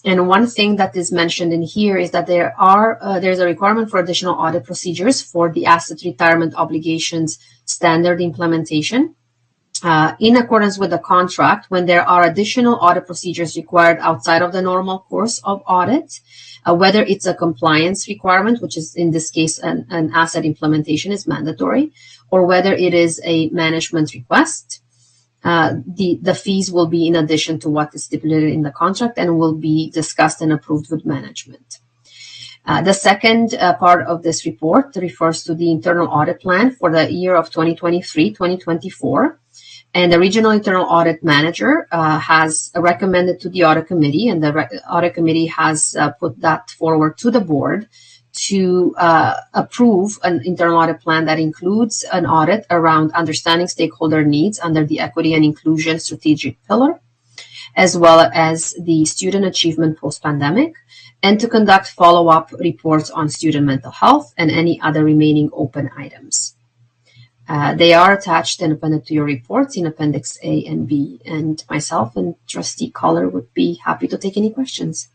And one thing that is mentioned in here is that there's a requirement for additional audit procedures for the asset retirement obligations standard implementation. In accordance with the contract, when there are additional audit procedures required outside of the normal course of audit, whether it's a compliance requirement, which is in this case an asset implementation is mandatory, or whether it is a management request, the fees will be in addition to what is stipulated in the contract and will be discussed and approved with management. The second part of this report refers to the internal audit plan for the year of 2023-2024. And the regional internal audit manager has recommended to the audit committee, and the audit committee has put that forward to the board to approve an internal audit plan that includes an audit around understanding stakeholder needs under the equity and inclusion strategic pillar, as well as the student achievement post-pandemic, and to conduct follow-up reports on student mental health and any other remaining open items. They are attached and appended to your reports in Appendix A and B, and myself and Trustee Collard would be happy to take any questions.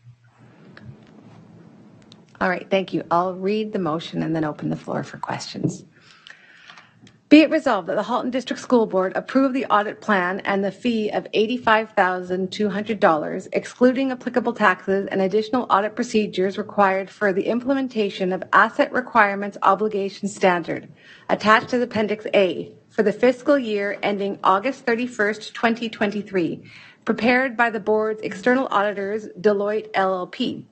All right, thank you. I'll read the motion and then open the floor for questions. Be it resolved that the Halton District School Board approve the audit plan and the fee of $85,200, excluding applicable taxes and additional audit procedures required for the implementation of Asset Requirements Obligation Standard, attached as Appendix A, for the fiscal year ending August 31st, 2023, prepared by the Board's external auditors, Deloitte LLP.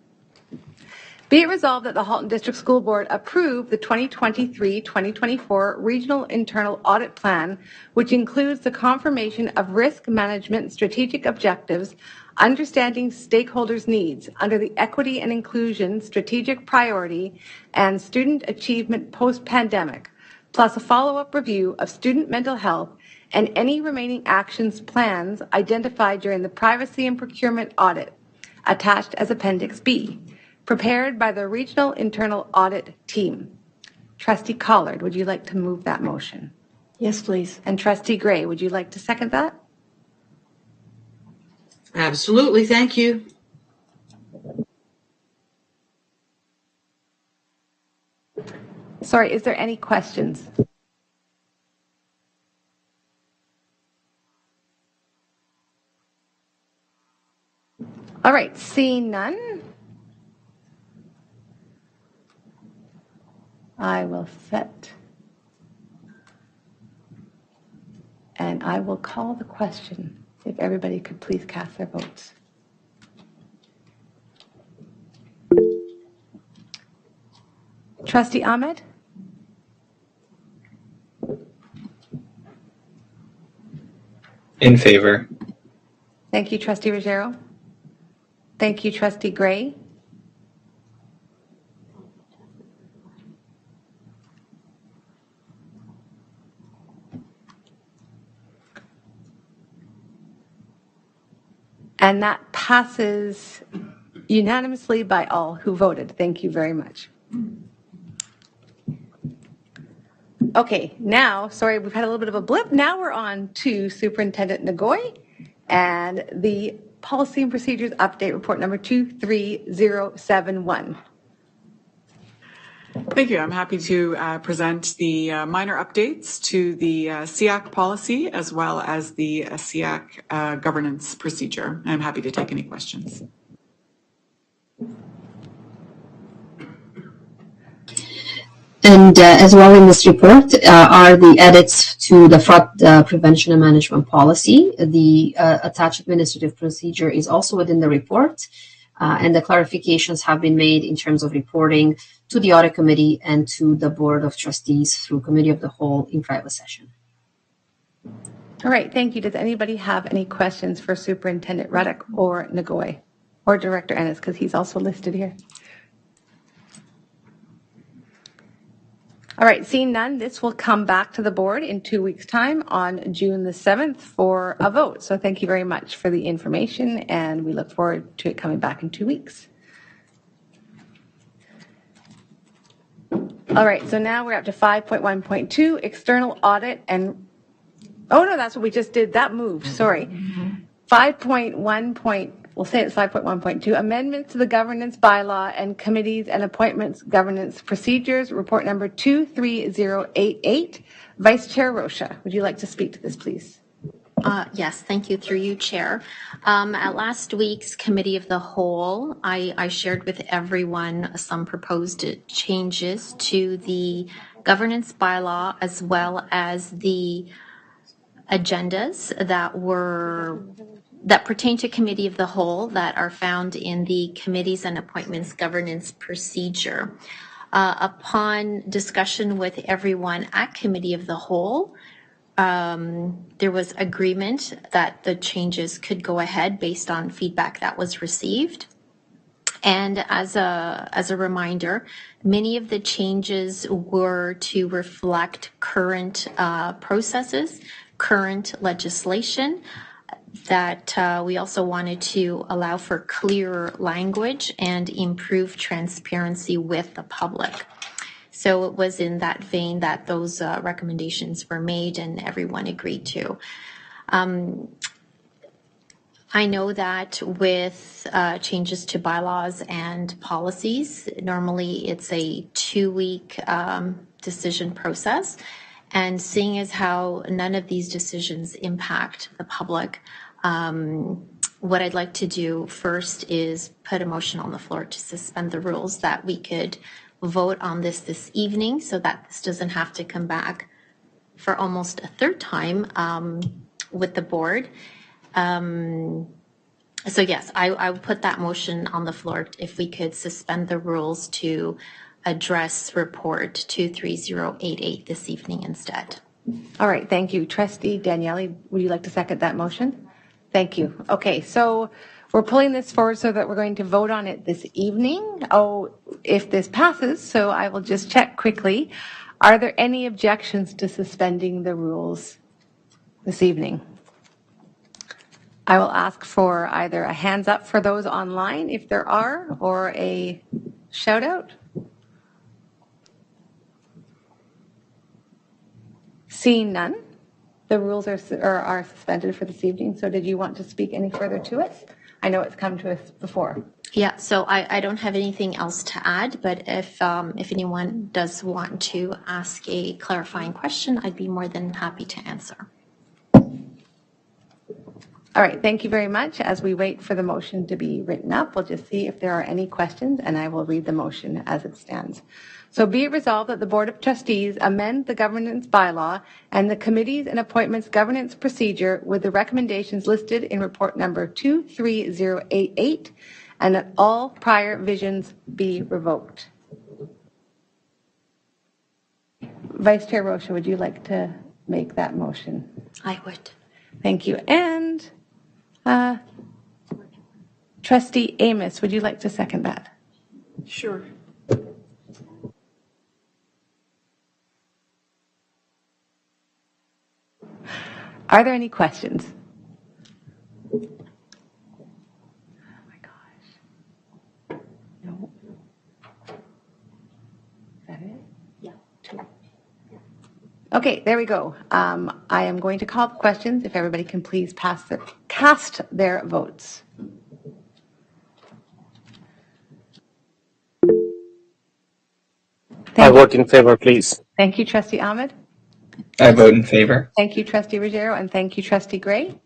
Be it resolved that the Halton District School Board approve the 2023-2024 Regional Internal Audit Plan, which includes the confirmation of risk management strategic objectives, understanding stakeholders' needs under the equity and inclusion strategic priority and student achievement post-pandemic, plus a follow-up review of student mental health and any remaining actions plans identified during the privacy and procurement audit, attached as Appendix B, prepared by the Regional Internal Audit Team. Trustee Collard, would you like to move that motion? Yes, please. And Trustee Gray, would you like to second that? Absolutely, thank you. Sorry, is there any questions? All right, seeing none, I will set, and I will call the question, if everybody could please cast their votes. Trustee Ahmed? In favor. Thank you, Trustee Ruggiero. Thank you, Trustee Gray. And that passes unanimously by all who voted. Thank you very much. Okay, now, sorry, we've had a little bit of a blip. Now we're on to Superintendent Nagoy and the Policy and Procedures Update Report number 23071. Thank you. I'm happy to present the minor updates to the SEAC policy as well as the SEAC governance procedure. I'm happy to take any questions. And as well in this report are the edits to the fraud prevention and management policy. The attached administrative procedure is also within the report, and the clarifications have been made in terms of reporting to the audit committee and to the Board of Trustees through committee of the whole in private session. All right, thank you. Does anybody have any questions for Superintendent Ruddock or Nagoy or Director Ennis, because he's also listed here? All right, seeing none, this will come back to the board in 2 weeks' time on June the 7th for a vote. So thank you very much for the information, and we look forward to it coming back in 2 weeks. All right, so now we're up to 5.1.2, external audit and, oh no, that's what we just did. That moved, sorry. 5.1. We'll say it's 5.1.2, amendments to the governance bylaw and committees and appointments governance procedures, report number 23088. Vice Chair Rocha, would you like to speak to this, please? Yes, thank you. Through you, Chair. At last week's Committee of the Whole, I shared with everyone some proposed changes to the governance bylaw as well as the agendas that pertain to Committee of the Whole that are found in the Committees and Appointments Governance Procedure. Upon discussion with everyone at Committee of the Whole, there was agreement that the changes could go ahead based on feedback that was received. And as a reminder, many of the changes were to reflect current processes, current legislation, that we also wanted to allow for clearer language and improve transparency with the public. So it was in that vein that those recommendations were made and everyone agreed to. I know that with changes to bylaws and policies, normally it's a 2-week decision process. And seeing as how none of these decisions impact the public, what I'd like to do first is put a motion on the floor to suspend the rules that we could vote on this evening so that this doesn't have to come back for almost a third time with the board. So yes, I would put that motion on the floor if we could suspend the rules to address report 23088 this evening instead. All right, thank you. Trustee Daniele, would you like to second that motion? Thank you. Okay, so we're pulling this forward so that we're going to vote on it this evening. Oh, if this passes, so I will just check quickly. Are there any objections to suspending the rules this evening? I will ask for either a hands up for those online, if there are, or a shout out. Seeing none, the rules are suspended for this evening. So did you want to speak any further to it? I know it's come to us before. Yeah, so I don't have anything else to add, but if anyone does want to ask a clarifying question, I'd be more than happy to answer. All right, thank you very much. As we wait for the motion to be written up, we'll just see if there are any questions, and I will read the motion as it stands. So be it resolved that the Board of Trustees amend the governance bylaw and the committees and appointments governance procedure with the recommendations listed in report number 23088, and that all prior visions be revoked. Vice Chair Rocha, would you like to make that motion? I would. Thank you. And Trustee Amos, would you like to second that? Sure. Are there any questions? Oh my gosh. No. Is that it? Yeah. 2. Okay, there we go. I am going to call the questions. If everybody can please cast their votes. I vote in favor, please. Thank you, Trustee Ahmed. I vote in favor. Thank you, Trustee Ruggiero, and thank you, Trustee Gray.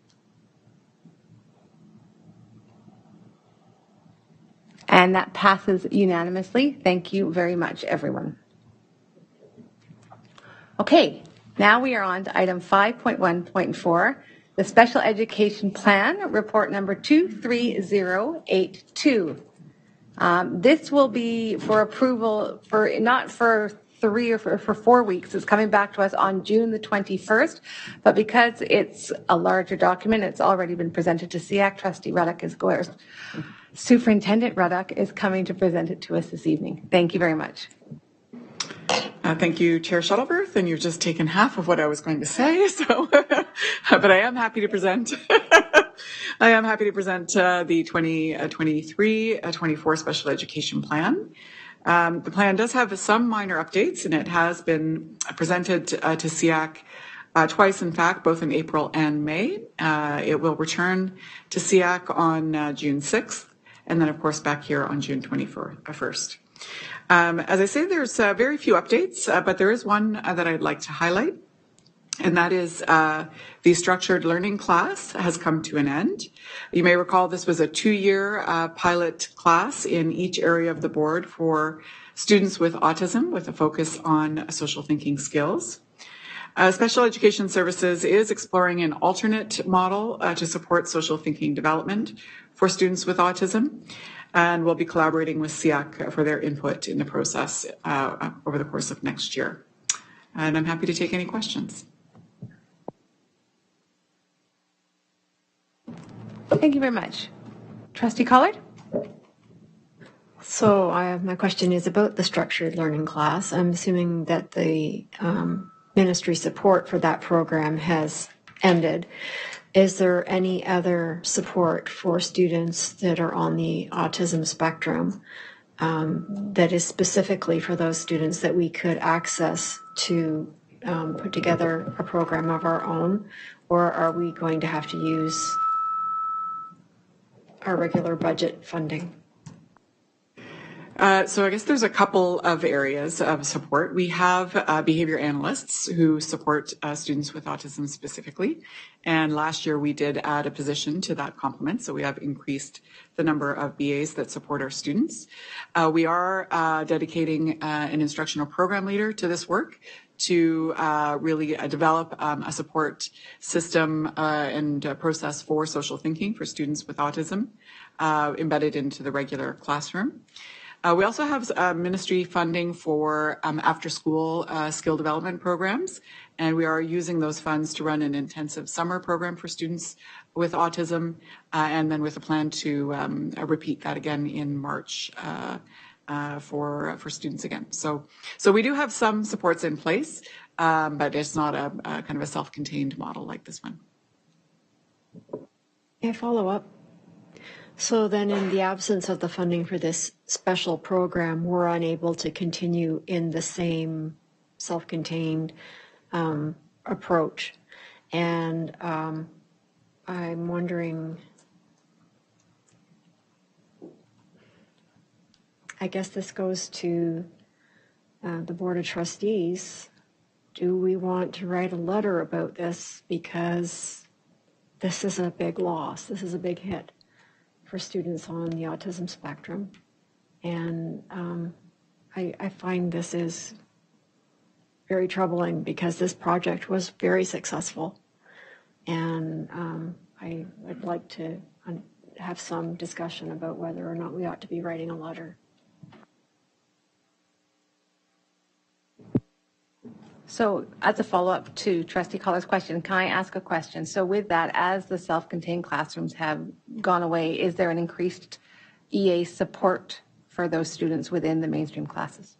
And that passes unanimously. Thank you very much, everyone. Okay, now we are on to item 5.1.4, the Special Education Plan, report number 23082. This will be for approval for not for 3 or for 4 weeks. It's coming back to us on June the 21st, but because it's a larger document, it's already been presented to SEAC. Trustee Ruddock is going. Superintendent Ruddock is coming to present it to us this evening. Thank you very much. Thank you, Chair Shuttleworth, and you've just taken half of what I was going to say. So, but I am happy to present. I am happy to present the 2023-24 Special Education Plan. The plan does have some minor updates, and it has been presented to SEAC twice, in fact, both in April and May. It will return to SEAC on June 6th, and then, of course, back here on June 21st. As I say, there's very few updates, but there is one that I'd like to highlight, and that is the structured learning class has come to an end. You may recall this was a 2-year pilot class in each area of the board for students with autism with a focus on social thinking skills. Special Education Services is exploring an alternate model to support social thinking development for students with autism, and we'll be collaborating with SEAC for their input in the process over the course of next year. And I'm happy to take any questions. Thank you very much. Trustee Collard? So my question is about the structured learning class. I'm assuming that the ministry support for that program has ended. Is there any other support for students that are on the autism spectrum that is specifically for those students that we could access to put together a program of our own, or are we going to have to use our regular budget funding? So I guess there's a couple of areas of support. We have behavior analysts who support students with autism specifically. And last year we did add a position to that complement. So we have increased the number of BAs that support our students. We are dedicating an instructional program leader to this work to really develop a support system and process for social thinking for students with autism embedded into the regular classroom. We also have ministry funding for after-school skill development programs, and we are using those funds to run an intensive summer program for students with autism, and then with a plan to repeat that again in March for students again. So we do have some supports in place, but it's not a kind of a self-contained model like this one. May I follow up? So then in the absence of the funding for this special program, we're unable to continue in the same self-contained approach. And I'm wondering, I guess this goes to the Board of Trustees. Do we want to write a letter about this? Because this is a big loss. This is a big hit for students on the autism spectrum. And I find this is very troubling because this project was very successful. And I would like to have some discussion about whether or not we ought to be writing a letter. So as a follow-up to Trustee Collar's question, can I ask a question? So with that, as the self-contained classrooms have gone away, is there an increased EA support for those students within the mainstream classes?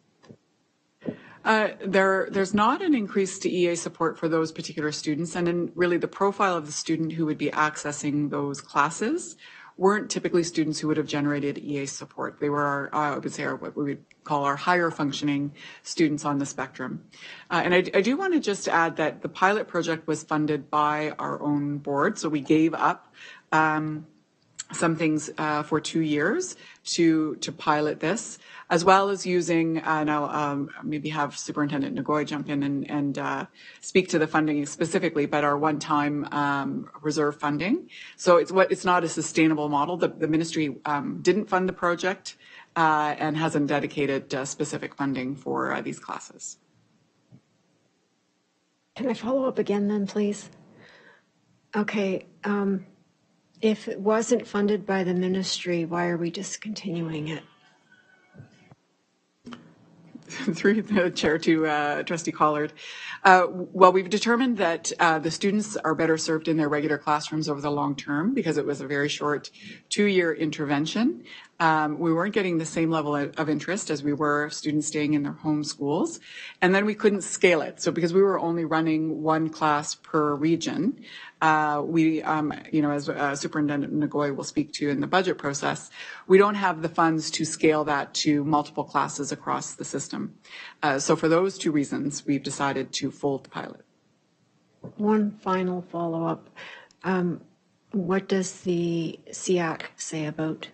There's not an increased EA support for those particular students, and in really the profile of the student who would be accessing those classes weren't typically students who would have generated EA support. They were I would say what we would call our higher functioning students on the spectrum. And I do want to just add that the pilot project was funded by our own board. So we gave up some things for 2 years to pilot this, as well as using, and I'll maybe have Superintendent Ngoy jump in and speak to the funding specifically, but our one-time reserve funding. So it's not a sustainable model. The ministry didn't fund the project and hasn't dedicated specific funding for these classes. Can I follow up again then, please? Okay. If it wasn't funded by the ministry, why are we discontinuing it? Through the chair to Trustee Collard. Well, we've determined that the students are better served in their regular classrooms over the long term because it was a very short 2-year intervention. We weren't getting the same level of interest as we were students staying in their home schools. And then we couldn't scale it. So because we were only running one class per region, we, as Superintendent Ngoy will speak to in the budget process, we don't have the funds to scale that to multiple classes across the system. So for those 2 reasons, we've decided to fold the pilot. One final follow-up. What does the SEAC say about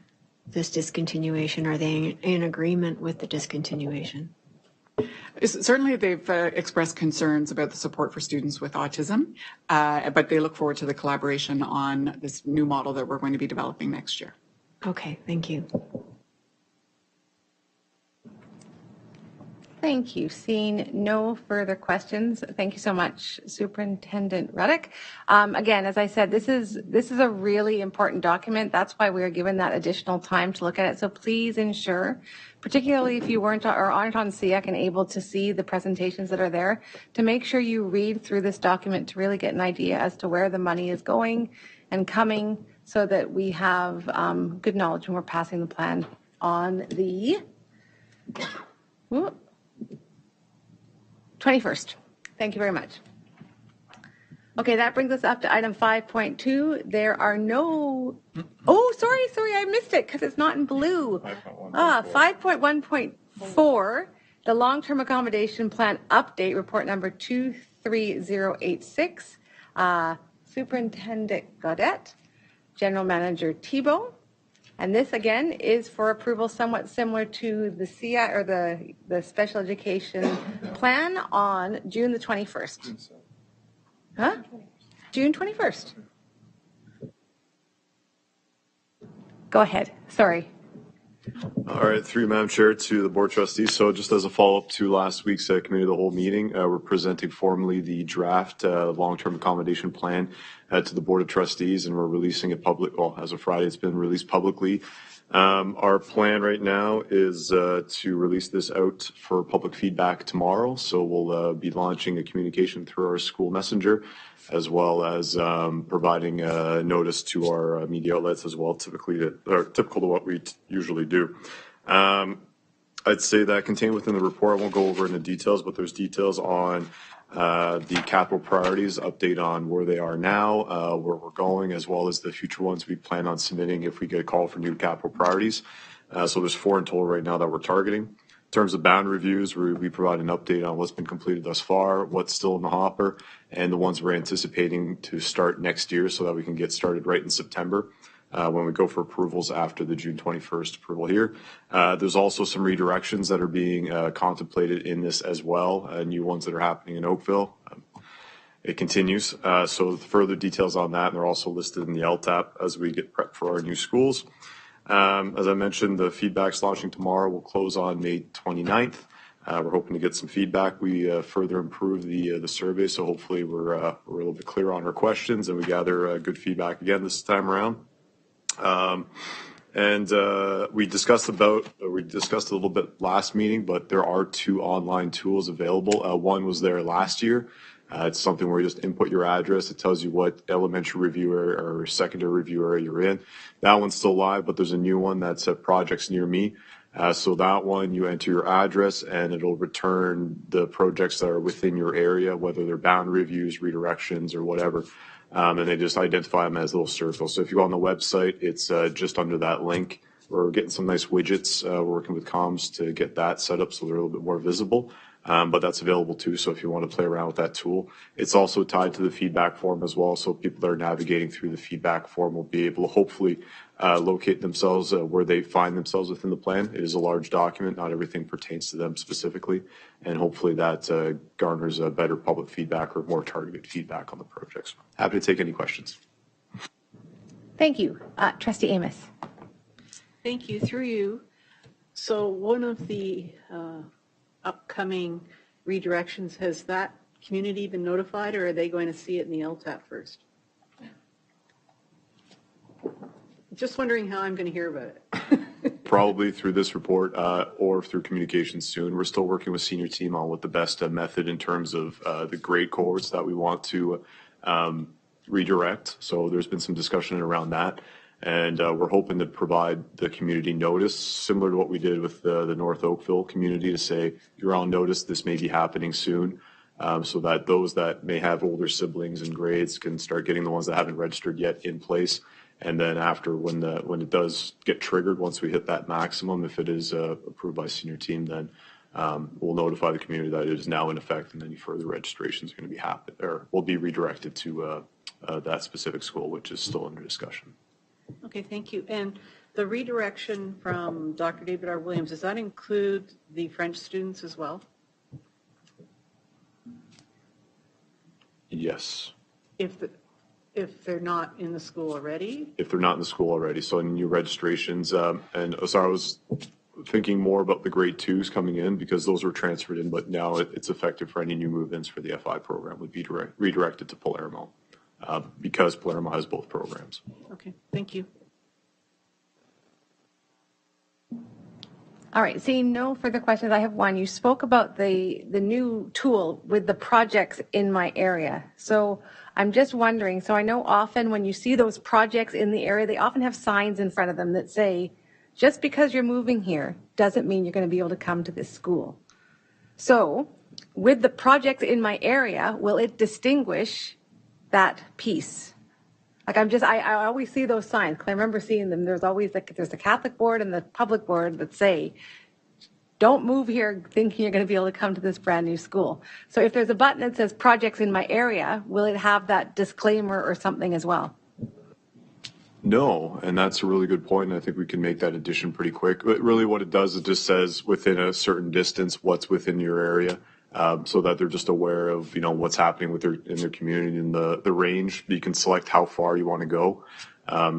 this discontinuation? Are they in agreement with the discontinuation? Certainly, they've expressed concerns about the support for students with autism, but they look forward to the collaboration on this new model that we're going to be developing next year. Okay, thank you. Thank you. Seeing no further questions, thank you so much, Superintendent Ruddick. Again, as I said, this is a really important document. That's why we are given that additional time to look at it. So please ensure, particularly if you weren't or aren't on SEAC and able to see the presentations that are there, to make sure you read through this document to really get an idea as to where the money is going and coming, so that we have good knowledge when we're passing the plan on the 21st. Thank you very much. Okay, that brings us up to item 5.2. There are no, sorry, I missed it because it's not in blue. 5.1.4, the long-term accommodation plan update, report number 23086. Superintendent Gaudette, General Manager Thibault. And this, again, is for approval somewhat similar to the SEA or the special education plan on June the 21st. June 21st. Go ahead. Sorry. All right, through you, Madam Chair, to the Board of Trustees. So just as a follow-up to last week's Committee of the Whole meeting, we're presenting formally the draft long-term accommodation plan to the Board of Trustees, and we're releasing it as of Friday, it's been released publicly. Our plan right now is to release this out for public feedback tomorrow. So we'll be launching a communication through our school messenger, as well as providing a notice to our media outlets as well, typical to what we usually do. I'd say that contained within the report, I won't go over into details, but there's details on the capital priorities, update on where they are now, where we're going, as well as the future ones we plan on submitting if we get a call for new capital priorities. So there's 4 in total right now that we're targeting. In terms of bound reviews, we provide an update on what's been completed thus far, what's still in the hopper, and the ones we're anticipating to start next year so that we can get started right in September when we go for approvals after the June 21st approval here. There's also some redirections that are being contemplated in this as well, new ones that are happening in Oakville. It continues. So further details on that, and they're also listed in the LTAP as we get prepped for our new schools. As I mentioned, the feedback's launching tomorrow. We'll close on May 29th. We're hoping to get some feedback. We further improve the survey, so hopefully we're a little bit clearer on our questions and we gather good feedback again this time around. We discussed a little bit last meeting, but there are 2 online tools available. One was there last year. It's something where you just input your address. It tells you what elementary review area or secondary review area you're in. That one's still live, but there's a new one that's Projects Near Me. So that one, you enter your address and it'll return the projects that are within your area, whether they're bound reviews, redirections, or whatever. and they just identify them as little circles. So if you go on the website, it's just under that link. We're getting some nice widgets. We're working with comms to get that set up so they're a little bit more visible. But that's available too. So if you want to play around with that tool, it's also tied to the feedback form as well. So people that are navigating through the feedback form will be able to hopefully locate themselves where they find themselves within the plan. It is a large document. Not everything pertains to them specifically. And hopefully that garners a better public feedback or more targeted feedback on the projects. Happy to take any questions. Thank you. Trustee Amos. Thank you. Through you. So one of the upcoming redirections, has that community been notified, or are they going to see it in the LTAP first? Just wondering how I'm going to hear about it. Probably through this report or through communications soon. We're still working with senior team on what the best method in terms of the grade cohorts that we want to redirect. So there's been some discussion around that. And we're hoping to provide the community notice, similar to what we did with the North Oakville community, to say, you're on notice, this may be happening soon, so that those that may have older siblings and grades can start getting the ones that haven't registered yet in place. And then after, when it does get triggered, once we hit that maximum, if it is approved by senior team, then we'll notify the community that it is now in effect, and any further registrations are going to be will be redirected to that specific school, which is still under discussion. Okay, thank you. And the redirection from Dr. David R. Williams, does that include the French students as well? Yes. If they're not in the school already? If they're not in the school already. So in new registrations, and so I was thinking more about the grade 2s coming in because those were transferred in, but now it's effective for any new move-ins for the FI program would be redirected to Palermo. Because Palermo has both programs. Okay, thank you. All right, seeing no further questions, I have one. You spoke about the new tool with the projects in my area. So I'm just wondering, so I know often when you see those projects in the area, they often have signs in front of them that say, just because you're moving here doesn't mean you're going to be able to come to this school. So with the projects in my area, will it distinguish that piece? Like I always see those signs, because I remember seeing them. There's always there's the Catholic board and the public board that say, don't move here thinking you're going to be able to come to this brand new school. So if there's a button that says projects in my area, will it have that disclaimer or something as well? No, and that's a really good point, and I think we can make that addition pretty quick. But really what it does, it just says within a certain distance what's within your area. So that they're just aware of, what's happening in their community and the range. You can select how far you want to go.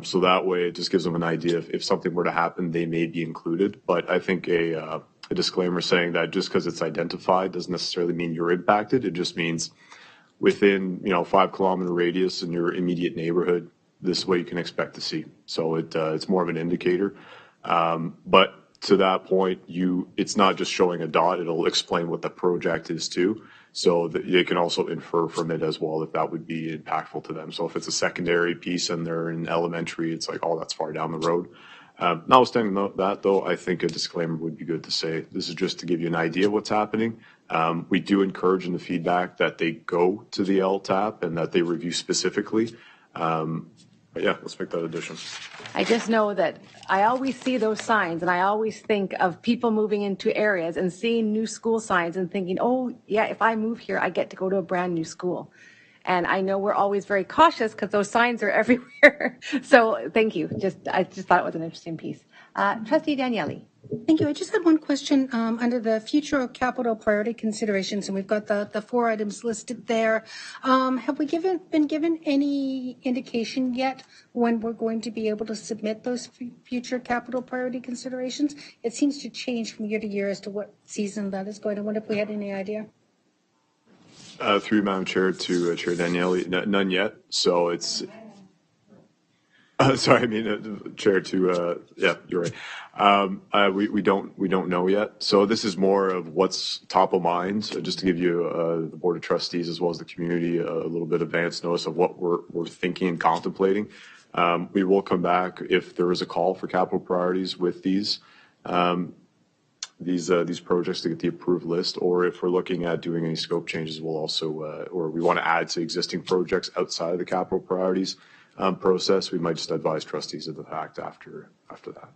So that way it just gives them an idea if something were to happen, they may be included. But I think a disclaimer saying that just because it's identified doesn't necessarily mean you're impacted. It just means within, 5-kilometer radius in your immediate neighborhood, this is what you can expect to see. So it's more of an indicator. But to that point, it's not just showing a dot, it'll explain what the project is too. So that they can also infer from it as well if that would be impactful to them. So if it's a secondary piece and they're in elementary, it's like, oh, that's far down the road. Notwithstanding that though, I think a disclaimer would be good to say. This is just to give you an idea of what's happening. We do encourage in the feedback that they go to the LTAP and that they review specifically. But yeah, let's make that addition. I just know that I always see those signs, and I always think of people moving into areas and seeing new school signs and thinking, oh, yeah, if I move here, I get to go to a brand new school. And I know we're always very cautious because those signs are everywhere. So thank you. I just thought it was an interesting piece. Trustee Daniele. Thank you. I just had one question under the future capital priority considerations, and we've got the 4 items listed there. Have we been given any indication yet when we're going to be able to submit those future capital priority considerations? It seems to change from year to year as to what season that is going. I wonder if we had any idea. Through Madam Chair to Chair Daniele, none yet. So it's. Chair to, yeah, you're right. We don't know yet. So this is more of what's top of mind. So just to give you the Board of Trustees as well as the community a little bit advance notice of what we're thinking and contemplating. We will come back if there is a call for capital priorities with these. these projects to get the approved list, or if we're looking at doing any scope changes, we'll also, or we want to add to existing projects outside of the capital priorities process, we might just advise trustees of the fact after that.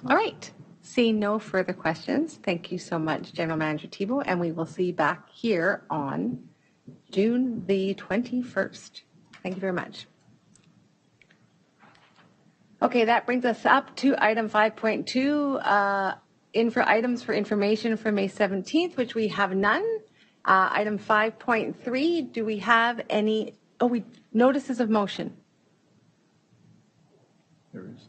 All right. Seeing no further questions, thank you so much, General Manager Thibault, and we will see you back here on June the 21st. Thank you very much. Okay, that brings us up to item 5.2, items for information for May 17th, which we have none. Item 5.3, do we have any, notices of motion? There is.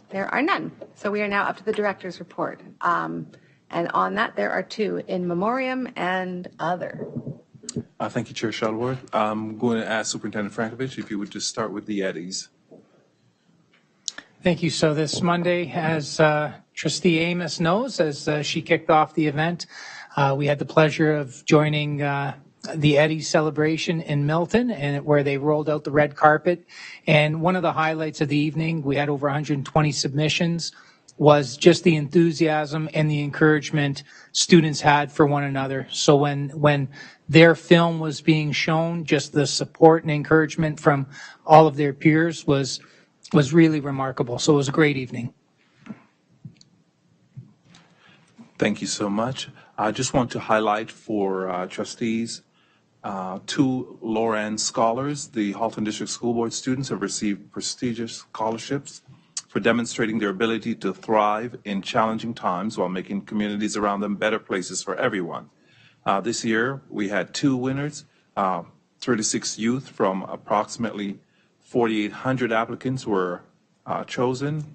There are none. So we are now up to the director's report. And on that, there are two, in memoriam and other. Thank you, Chair Shuttleworth. I'm going to ask Superintendent Frankovich if you would just start with the Eddies. Thank you. So this Monday, as Trustee Amos knows, as she kicked off the event, we had the pleasure of joining the Eddie celebration in Milton, and where they rolled out the red carpet. And one of the highlights of the evening, we had over 120 submissions, was just the enthusiasm and the encouragement students had for one another. So when their film was being shown, just the support and encouragement from all of their peers was really remarkable. So it was a great evening. Thank you so much. I just want to highlight for trustees, two Loran scholars. The Halton District School Board students have received prestigious scholarships for demonstrating their ability to thrive in challenging times while making communities around them better places for everyone. This year, we had two winners, 36 youth from approximately 4,800 applicants were chosen.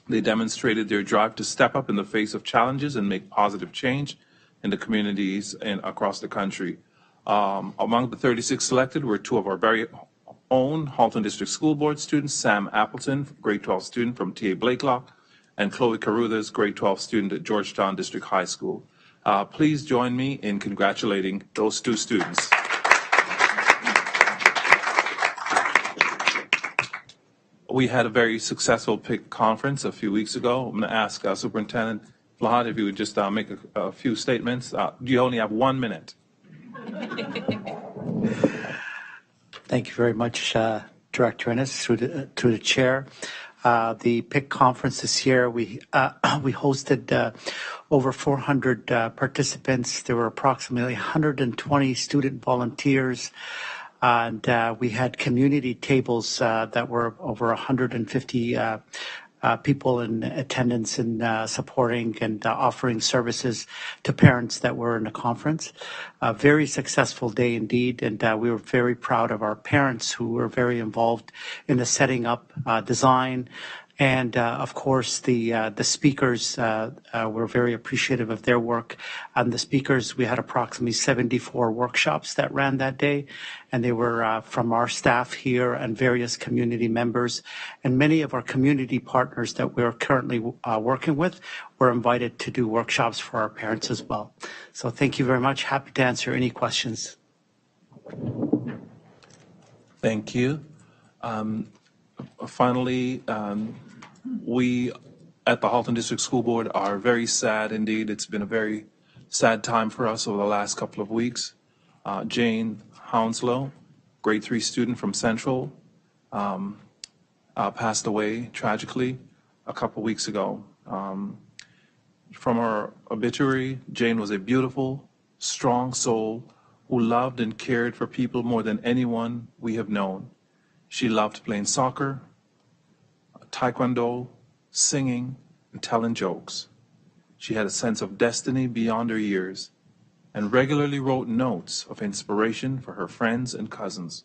They demonstrated their drive to step up in the face of challenges and make positive change in the communities and across the country. Among the 36 selected were two of our very own Halton District School Board students, Sam Appleton, grade 12 student from T.A. Blakelock, and Chloe Carruthers, grade 12 student at Georgetown District High School. Please join me in congratulating those two students. We had a very successful PIC conference a few weeks ago. I'm going to ask Superintendent Flahat if you would just make a few statements. You only have 1 minute. Thank you very much, Director Ennis, through the chair. The PIC conference this year, we hosted over 400 participants. There were approximately 120 student volunteers. And we had community tables that were over 150 people in attendance and supporting and offering services to parents that were in the conference. A very successful day indeed, and we were very proud of our parents who were very involved in the setting up, design, and of course the speakers were very appreciative of their work. And the speakers, we had approximately 74 workshops that ran that day, and they were from our staff here and various community members. And many of our community partners that we're currently working with were invited to do workshops for our parents as well. So thank you very much. Happy to answer any questions. Thank you. Finally, we at the Halton District School Board are very sad indeed. It's been a very sad time for us over the last couple of weeks. Jane Hounslow, grade 3 student from Central, passed away tragically a couple weeks ago. From her obituary, Jane was a beautiful, strong soul who loved and cared for people more than anyone we have known. She loved playing soccer, taekwondo, singing, and telling jokes. She had a sense of destiny beyond her years and regularly wrote notes of inspiration for her friends and cousins.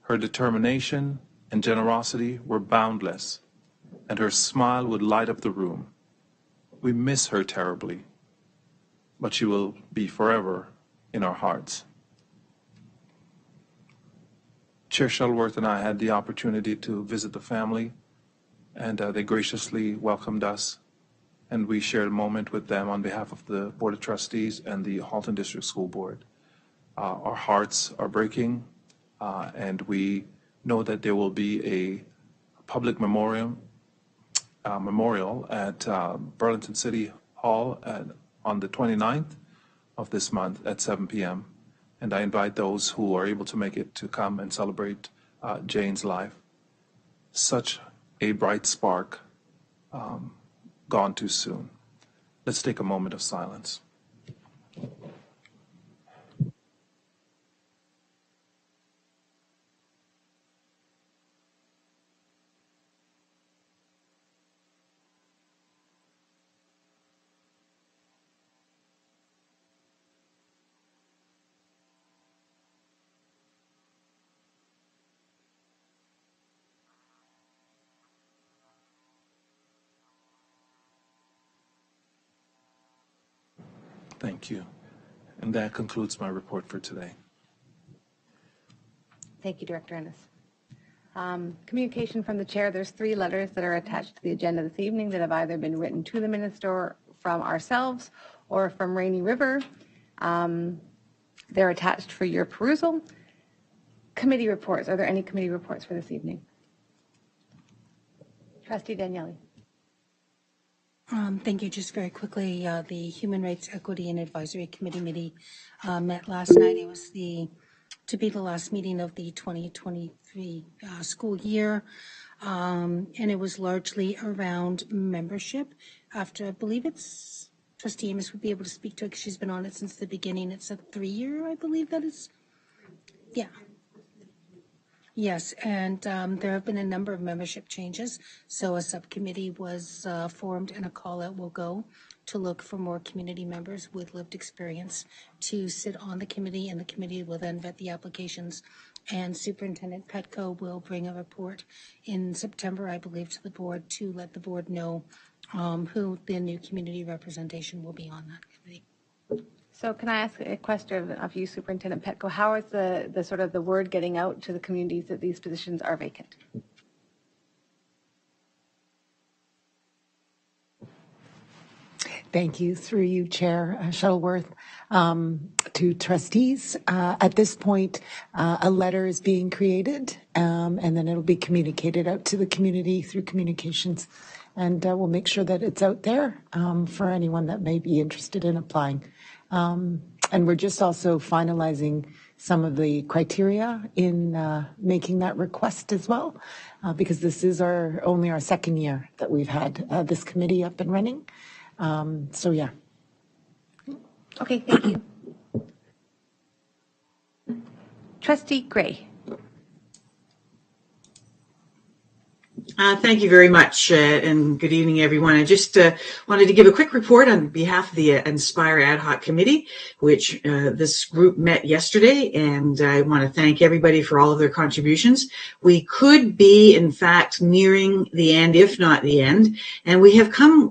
Her determination and generosity were boundless, and her smile would light up the room. We miss her terribly, but she will be forever in our hearts. Chair Shuttleworth and I had the opportunity to visit the family, and they graciously welcomed us, and we shared a moment with them on behalf of the Board of Trustees and the Halton District School Board. Our hearts are breaking, and we know that there will be a public memoriam memorial at Burlington City Hall on the 29th of this month at 7 p.m. And I invite those who are able to make it to come and celebrate Jane's life. Such a bright spark, gone too soon. Let's take a moment of silence. Thank you. And that concludes my report for today. Thank you, Director Ennis. Communication from the chair. There's 3 letters that are attached to the agenda this evening that have either been written to the minister from ourselves or from Rainy River. They're attached for your perusal. Committee reports. Are there any committee reports for this evening? Trustee Daniele. Thank you. Just very quickly, the Human Rights, Equity, and Advisory Committee met last night. It was to be the last meeting of the 2023 school year, and it was largely around membership. After, I believe it's Trustee Amos would be able to speak to it because she's been on it since the beginning. It's a 3-year, I believe that is. Yeah. Yes, and there have been a number of membership changes. So a subcommittee was formed and a call out will go to look for more community members with lived experience to sit on the committee, and the committee will then vet the applications. And Superintendent Petco will bring a report in September, I believe, to the board to let the board know who the new community representation will be on that committee. So can I ask a question of you, Superintendent Petco? How is the sort of the word getting out to the communities that these positions are vacant? Thank you. Through you, Chair Shuttleworth, to trustees. At this point, a letter is being created, and then it'll be communicated out to the community through communications. And we'll make sure that it's out there for anyone that may be interested in applying. And we're just also finalizing some of the criteria in making that request as well, because this is only our 2nd year that we've had this committee up and running. So yeah. Okay, thank you. Trustee Gray. Thank you very much, and good evening, everyone. I just wanted to give a quick report on behalf of the Inspire Ad Hoc Committee, which this group met yesterday, and I want to thank everybody for all of their contributions. We could be, in fact, nearing the end, if not the end, and we have come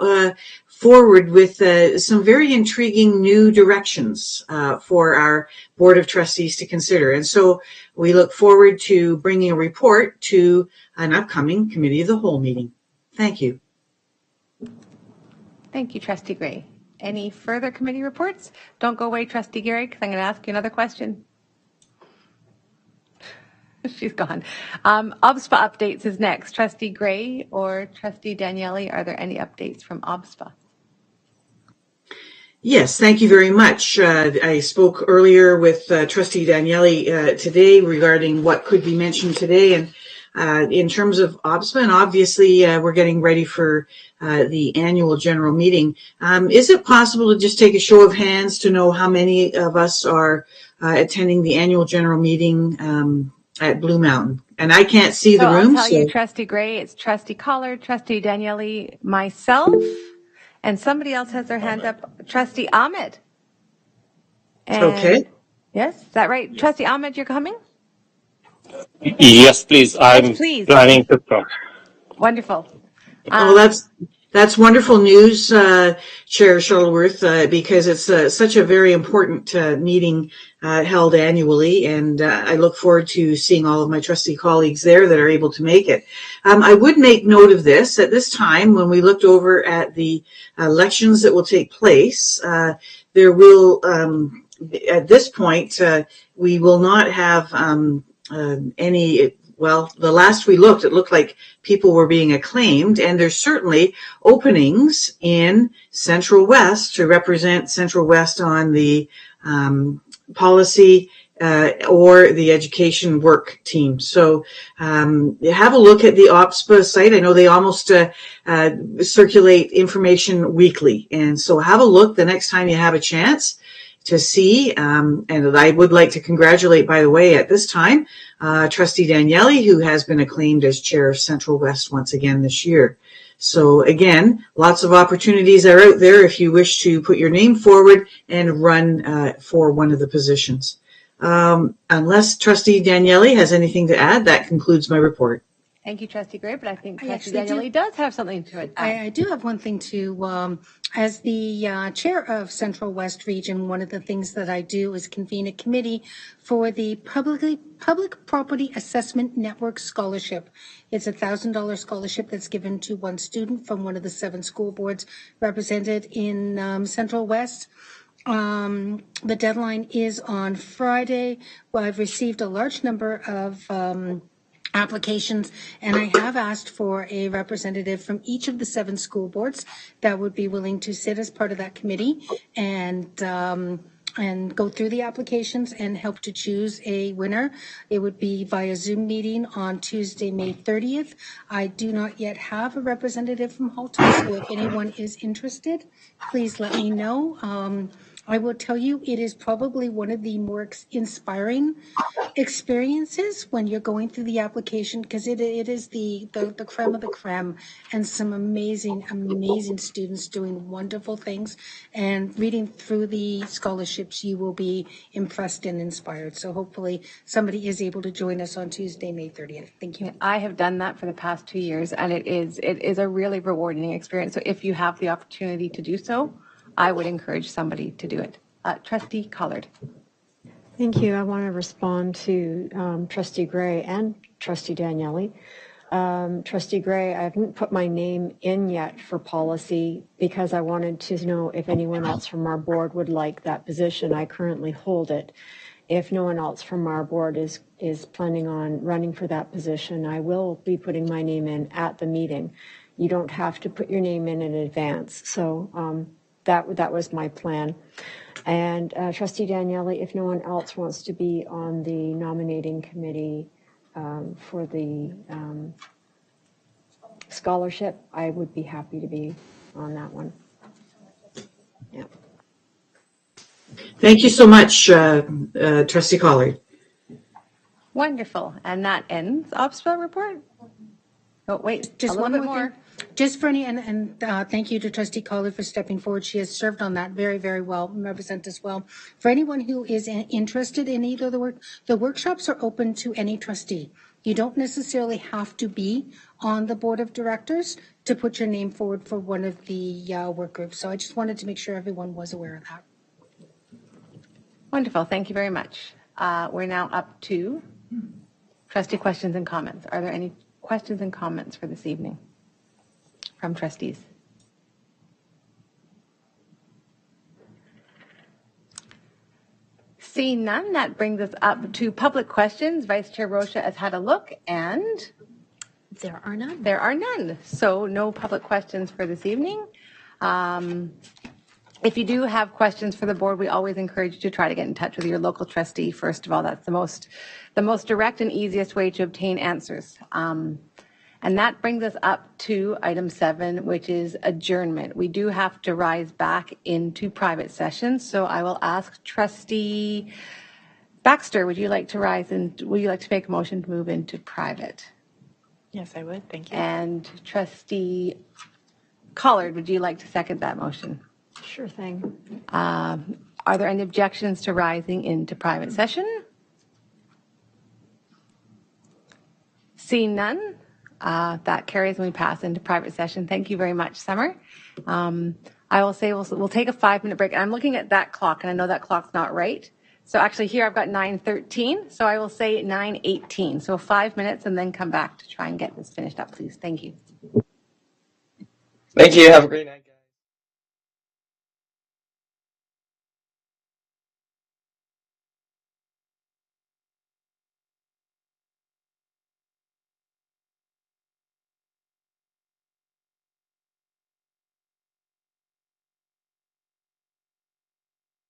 forward with some very intriguing new directions for our Board of Trustees to consider. And so we look forward to bringing a report to an upcoming Committee of the Whole meeting. Thank you. Thank you, Trustee Gray. Any further committee reports? Don't go away, Trustee Gary, because I'm going to ask you another question. She's gone. OBSPA updates is next. Trustee Gray or Trustee Daniele, are there any updates from OBSPA? Yes, thank you very much. I spoke earlier with Trustee Daniele today regarding what could be mentioned today, and in terms of OBSPA, and obviously we're getting ready for the annual general meeting. Is it possible to just take a show of hands to know how many of us are attending the annual general meeting at Blue Mountain? And I can't see the room. I'll tell you, Trustee Gray, it's Trustee Collard, Trustee Daniele, myself, and somebody else has their hand up, Trustee Ahmed. And okay. Yes, is that right? Trustee Ahmed, you're coming? Yes, please. I'm planning to talk. Wonderful. That's wonderful news, Chair Shuttleworth, because it's such a very important meeting held annually, and I look forward to seeing all of my trustee colleagues there that are able to make it. I would make note of this. At this time, when we looked over at the elections that will take place, there will, at this point, we will not have any well, the last we looked, it looked like people were being acclaimed, and there's certainly openings in Central West to represent Central West on the policy or the education work team. So have a look at the OPSPA site. I know they almost circulate information weekly. And so have a look the next time you have a chance to see. And I would like to congratulate, by the way, at this time, Trustee Daniele, who has been acclaimed as chair of Central West once again this year. So again, lots of opportunities are out there if you wish to put your name forward and run for one of the positions. Unless Trustee Daniele has anything to add, that concludes my report. Thank you, Trustee Gray, but I think Trustee Daniele does have something to add. I do have one thing to, as the chair of Central West Region, one of the things that I do is convene a committee for the Public Property Assessment Network Scholarship. It's a $1,000 scholarship that's given to one student from one of the 7 school boards represented in Central West. The deadline is on Friday. Well, I've received a large number of applications, and I have asked for a representative from each of the 7 school boards that would be willing to sit as part of that committee and go through the applications and help to choose a winner. It would be via Zoom meeting on Tuesday, May 30th. I do not yet have a representative from Halton, so if anyone is interested, please let me know. I will tell you, it is probably one of the more inspiring experiences when you're going through the application, because it is the creme of the creme, and some amazing students doing wonderful things. And reading through the scholarships, you will be impressed and inspired. So hopefully somebody is able to join us on Tuesday, May 30th. Thank you. I have done that for the past 2 years, and it is a really rewarding experience. So if you have the opportunity to do so, I would encourage somebody to do it. Trustee Collard. Thank you. I want to respond to Trustee Gray and Trustee Daniele. Trustee Gray, I haven't put my name in yet for policy because I wanted to know if anyone else from our board would like that position. I currently hold it. If no one else from our board is planning on running for that position, I will be putting my name in at the meeting. You don't have to put your name in advance. So that was my plan. And Trustee Daniele, if no one else wants to be on the nominating committee for the scholarship, I would be happy to be on that one. Yeah. Thank you so much, Trustee Collard. Wonderful. And that ends OPSPA report. Oh, wait, Just a little one bit more. Just for any, and thank you to Trustee Collard for stepping forward. She has served on that very, very well, represent us well. For anyone who is interested in either the workshops are open to any trustee. You don't necessarily have to be on the board of directors to put your name forward for one of the work groups. So I just wanted to make sure everyone was aware of that. Wonderful. Thank you very much. We're now up to trustee questions and comments. Are there any questions and comments for this evening from trustees? Seeing none, that brings us up to public questions. Vice Chair Rocha has had a look, and there are none. There are none. So no public questions for this evening. If you do have questions for the board, we always encourage you to try to get in touch with your local trustee. First of all, that's the most direct and easiest way to obtain answers. And that brings us up to item 7, which is adjournment. We do have to rise back into private session. So I will ask Trustee Baxter, would you like to rise and would you like to make a motion to move into private? Yes, I would. Thank you. And Trustee Collard, would you like to second that motion? Sure thing. Are there any objections to rising into private session? Seeing none, that carries and we pass into private session. Thank you very much, Summer. I will say we'll take a 5-minute break. I'm looking at that clock, and I know that clock's not right. So actually here I've got 9:13, so I will say 9:18. So 5 minutes and then come back to try and get this finished up, please. Thank you. Thank you. Have a great night, guys.